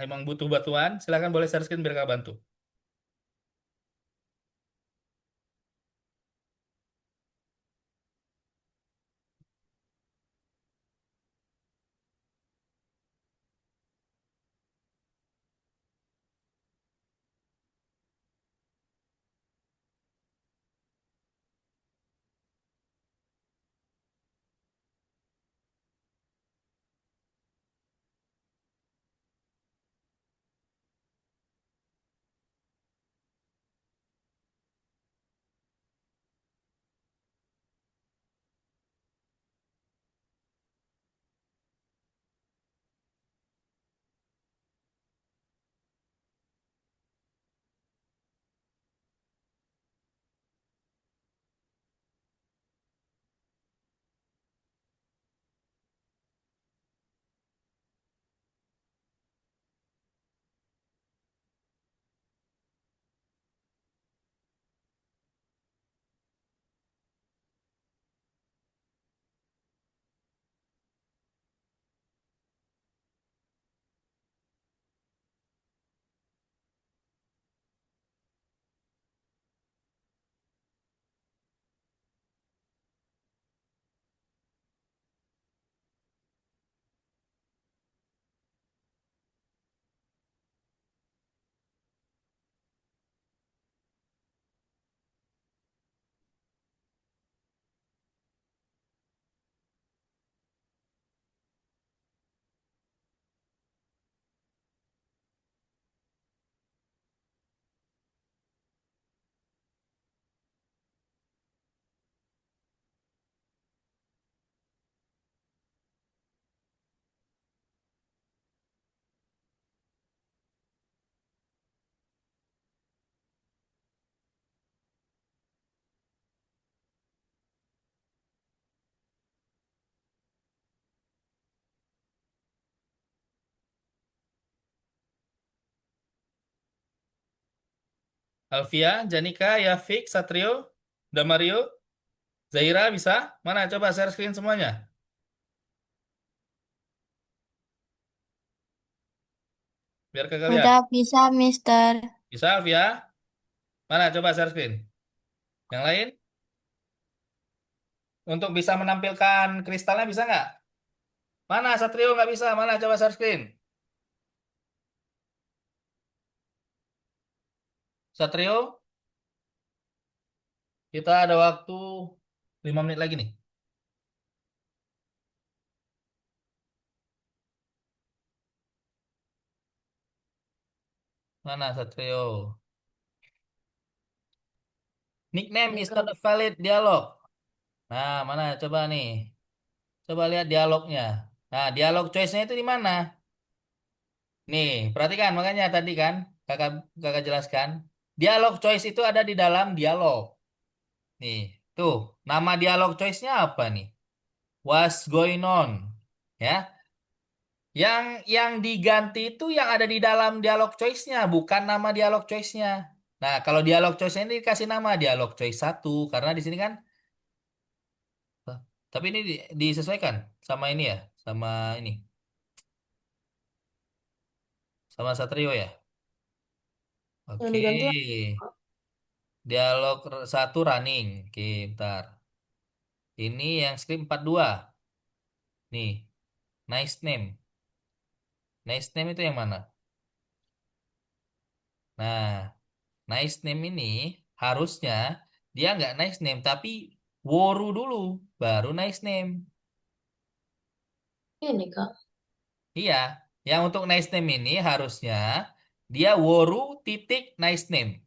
emang butuh bantuan, silakan boleh share screen biar kakak bantu. Alvia, Janika, Yafik, Satrio, Damario, Zaira bisa? Mana coba share screen semuanya. Biar kagak lihat. Udah bisa, Mister. Bisa, Alvia? Mana coba share screen? Yang lain? Untuk bisa menampilkan kristalnya bisa nggak? Mana Satrio nggak bisa? Mana coba share screen? Satrio, kita ada waktu 5 menit lagi nih. Mana Satrio? Nickname Ini is not Kak. a valid dialog. Nah, mana coba nih. Coba lihat dialognya. Nah, dialog choice-nya itu di mana? Nih, perhatikan makanya tadi kan kakak kakak jelaskan. Dialog choice itu ada di dalam dialog. Nih, tuh, nama dialog choice-nya apa nih? What's going on? Ya, yang diganti itu yang ada di dalam dialog choice-nya, bukan nama dialog choice-nya. Nah, kalau dialog choice-nya ini dikasih nama dialog choice satu karena di sini kan, tapi ini disesuaikan sama ini ya, sama ini, sama Satrio ya. Yang Oke, diganti apa? dialog satu running. Oke, bentar. Ini yang script 42. Nih, nice name. Nice name itu yang mana? Nah, nice name ini harusnya dia nggak nice name, tapi Woru dulu, baru nice name. Ini Kak. Iya, yang untuk nice name ini harusnya dia Woru titik nice name.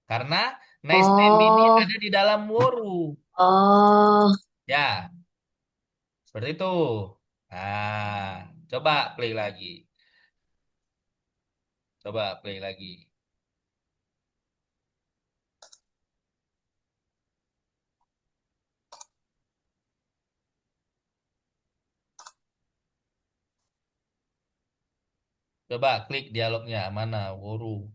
Karena nice name ini Oh, ada di dalam Woru. oh, Ya, seperti itu. Nah, coba play lagi. Coba play lagi. Coba klik dialognya mana Woru.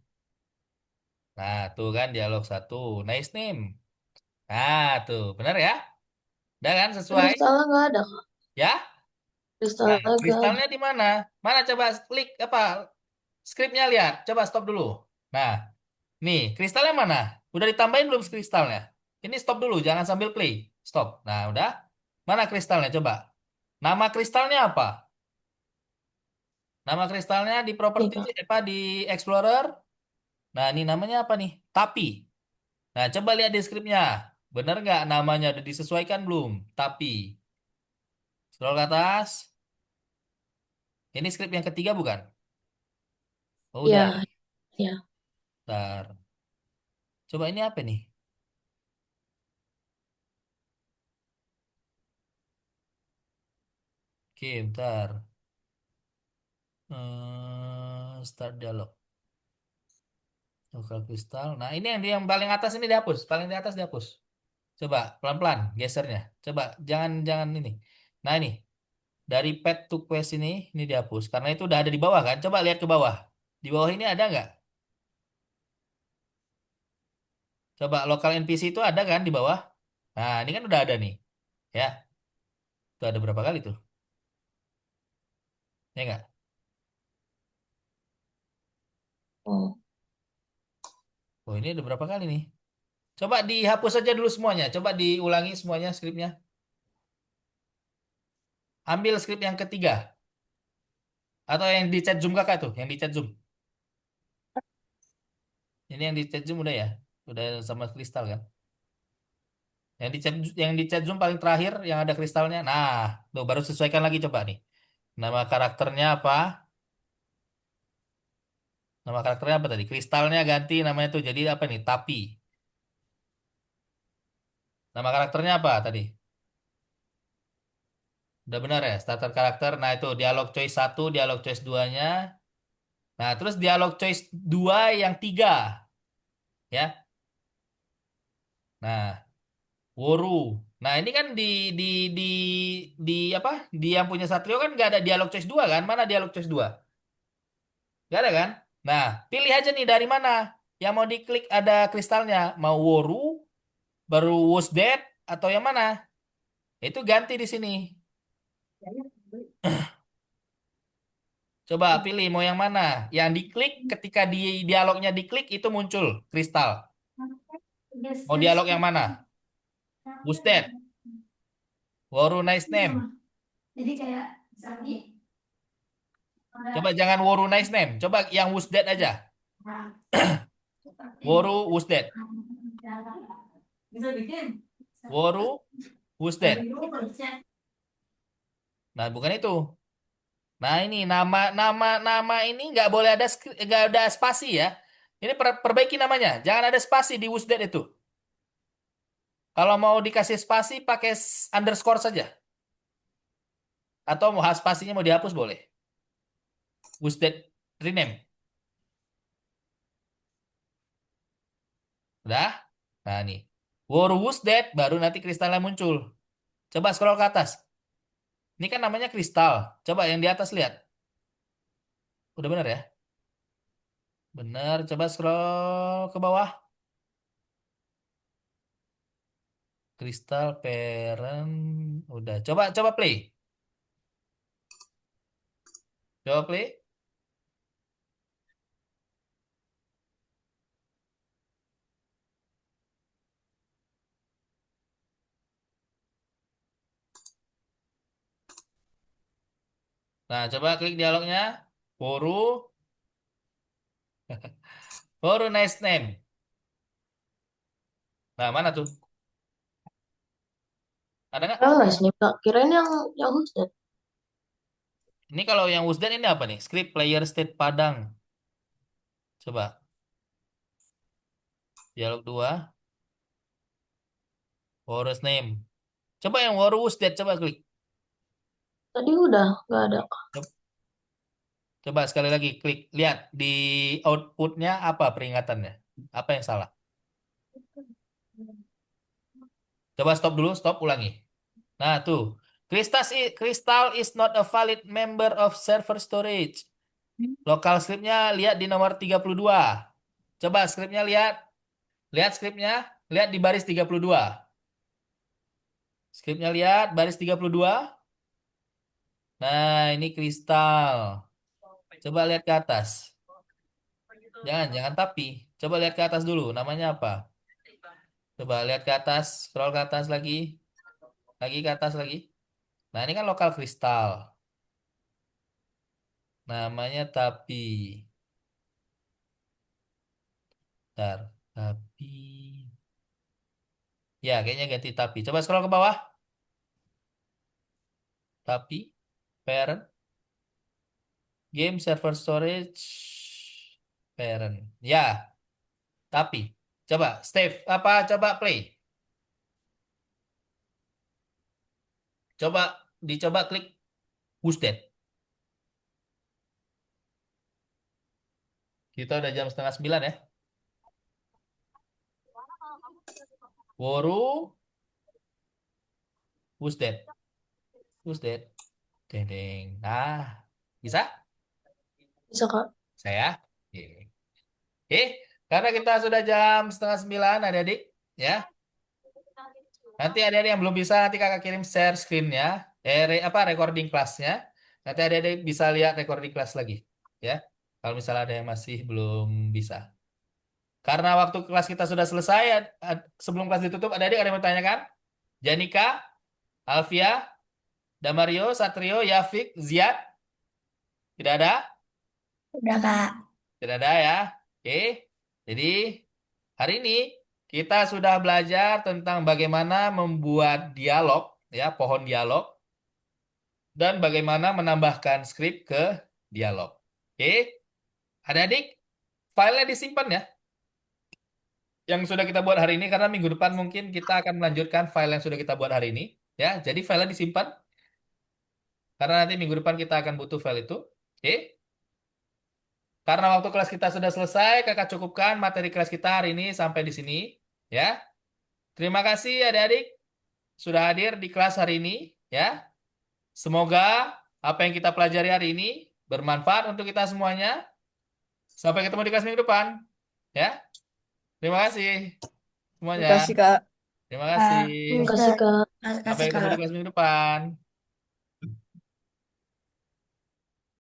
Nah, tuh kan dialog satu. Nice name. Nah, tuh. Benar ya? Udah kan sesuai? kristalnya nggak ada Kak. Ya? Nah, Kristalnya nggak ada. kristalnya di mana? Mana coba klik apa? Skripnya lihat. Coba stop dulu. Nah, nih, kristalnya mana? Udah ditambahin belum kristalnya? Ini stop dulu, jangan sambil play. Stop. Nah, udah. Mana kristalnya? Coba. Nama kristalnya apa? Nama kristalnya di Nih properti Kak. apa di Explorer? Nah, ini namanya apa nih? Tapi. Nah, coba lihat di skripnya. Bener nggak namanya udah disesuaikan belum? Tapi. Scroll ke atas. Ini skrip yang ketiga bukan? Oh, udah. Ya, ya. Bentar. Coba ini apa nih? Oke, bentar. Start dialog. Lokal kristal. Nah, ini yang paling atas ini dihapus. Paling di atas dihapus. Coba pelan-pelan gesernya. Coba jangan jangan ini. Nah, ini dari pet to quest ini dihapus karena itu udah ada di bawah kan? Coba lihat ke bawah. Di bawah ini ada nggak? Coba lokal NPC itu ada kan di bawah? Nah, ini kan udah ada nih. Ya, itu ada berapa kali tuh? Ya nggak? Oh, Oh, ini ada berapa kali nih? Coba dihapus saja dulu semuanya. Coba diulangi semuanya skripnya. Ambil skrip yang ketiga. Atau yang di chat Zoom kakak tuh. Yang di chat Zoom. Ini yang di chat Zoom udah ya? Udah sama kristal kan? Yang di chat Zoom paling terakhir yang ada kristalnya. Nah, tuh baru sesuaikan lagi coba nih. Nama karakternya apa? Nama karakternya apa tadi? Kristalnya ganti namanya tuh jadi apa nih? Tapi. Nama karakternya apa tadi? Udah benar ya? Starter karakter. Nah, itu dialog choice satu, dialog choice 2-nya. Nah, terus dialog choice 2 yang 3, ya. Nah, Woru. Nah, ini kan di di di apa? Di yang punya Satrio kan nggak ada dialog choice 2 kan? Mana dialog choice 2? Nggak ada kan? Nah, pilih aja nih dari mana. Yang mau diklik ada kristalnya. Mau Woru, baru Was Dead, atau yang mana? Itu ganti di sini. Coba pilih mau yang mana. Yang diklik ketika di dialognya diklik itu muncul kristal. Mau dialog yang mana? Who's that? Woru nice name. Jadi kayak misalnya Coba jangan Woru nice name. Coba yang who's that aja. Woru who's that? bisa bikin Woru who's that? Nah, bukan itu. Nah, ini nama ini nggak ada spasi ya. Ini perbaiki namanya. Jangan ada spasi di who's that itu. Kalau mau dikasih spasi pakai underscore saja. Atau mau spasinya mau dihapus boleh. Who's that rename. Udah? Nah, nih. Woru who's that baru nanti kristalnya muncul. Coba scroll ke atas. Ini kan namanya kristal. Coba yang di atas lihat. Udah bener ya? Bener. Coba scroll ke bawah. Kristal parent. Udah. Coba coba play. Coba play. Nah, coba klik dialognya. Woru. Woru nice name. Nah, mana tuh? Ada nggak? Nice nih, Kak. Kirain yang Husnet. Ini kalau yang Wusdan ini apa nih? Script player state Padang. Coba. Dialog 2. Woru's name. Coba yang Woru Wusdan. Coba klik. Tadi udah nggak ada, Kak. Coba sekali lagi klik. Lihat di outputnya apa peringatannya. Apa yang salah? Coba stop dulu. Stop. Ulangi. Nah, tuh. Crystal is not a valid member of server storage. Lokal scriptnya lihat di nomor 32. Coba scriptnya lihat. Lihat scriptnya. Lihat di baris 32. Scriptnya lihat baris 32. Nah, ini kristal. Coba lihat ke atas. Jangan tapi. Coba lihat ke atas dulu. Namanya apa? Coba lihat ke atas. Scroll ke atas lagi. Lagi ke atas lagi. Nah, ini kan lokal kristal. Namanya tapi. Bentar. Tapi. Ya, kayaknya ganti tapi. Coba scroll ke bawah. Tapi. Parent. Game server storage. Parent. Ya, tapi. Coba, Steve. Apa? Coba play. Coba dicoba klik Who's That. Kita udah jam setengah 9 ya. Woru Who's That? Who's That? Deng deng. Nah, bisa? Bisa, Kak. Saya? Oke. Oke, karena kita sudah jam setengah 9, adik-adik, ya. Nanti adik-adik yang belum bisa, nanti kakak kirim share screen-nya, recording kelasnya. Nanti adik-adik bisa lihat recording kelas lagi, ya. Kalau misalnya ada yang masih belum bisa. Karena waktu kelas kita sudah selesai, sebelum kelas ditutup, adik-adik ada yang mau tanyakan? Janika, Alfia, Damario, Satrio, Yafik, Ziad, tidak ada? udah Kak. Tidak ada ya. Oke. Jadi hari ini kita sudah belajar tentang bagaimana membuat dialog, ya, pohon dialog, dan bagaimana menambahkan skrip ke dialog. Oke. Adik-adik, filenya disimpan ya. Yang sudah kita buat hari ini, karena minggu depan mungkin kita akan melanjutkan file yang sudah kita buat hari ini. Ya, jadi filenya disimpan. Karena nanti minggu depan kita akan butuh file itu. Oke. Karena waktu kelas kita sudah selesai, kakak cukupkan materi kelas kita hari ini sampai di sini. Ya. Terima kasih adik-adik sudah hadir di kelas hari ini. Ya. Semoga apa yang kita pelajari hari ini bermanfaat untuk kita semuanya. Sampai ketemu di kelas minggu depan. Ya. Terima kasih Terima semuanya. kasih, Kak. Terima kasih. Terima kasih, Kak. Makasih Sampai ketemu di Kak. kelas minggu depan.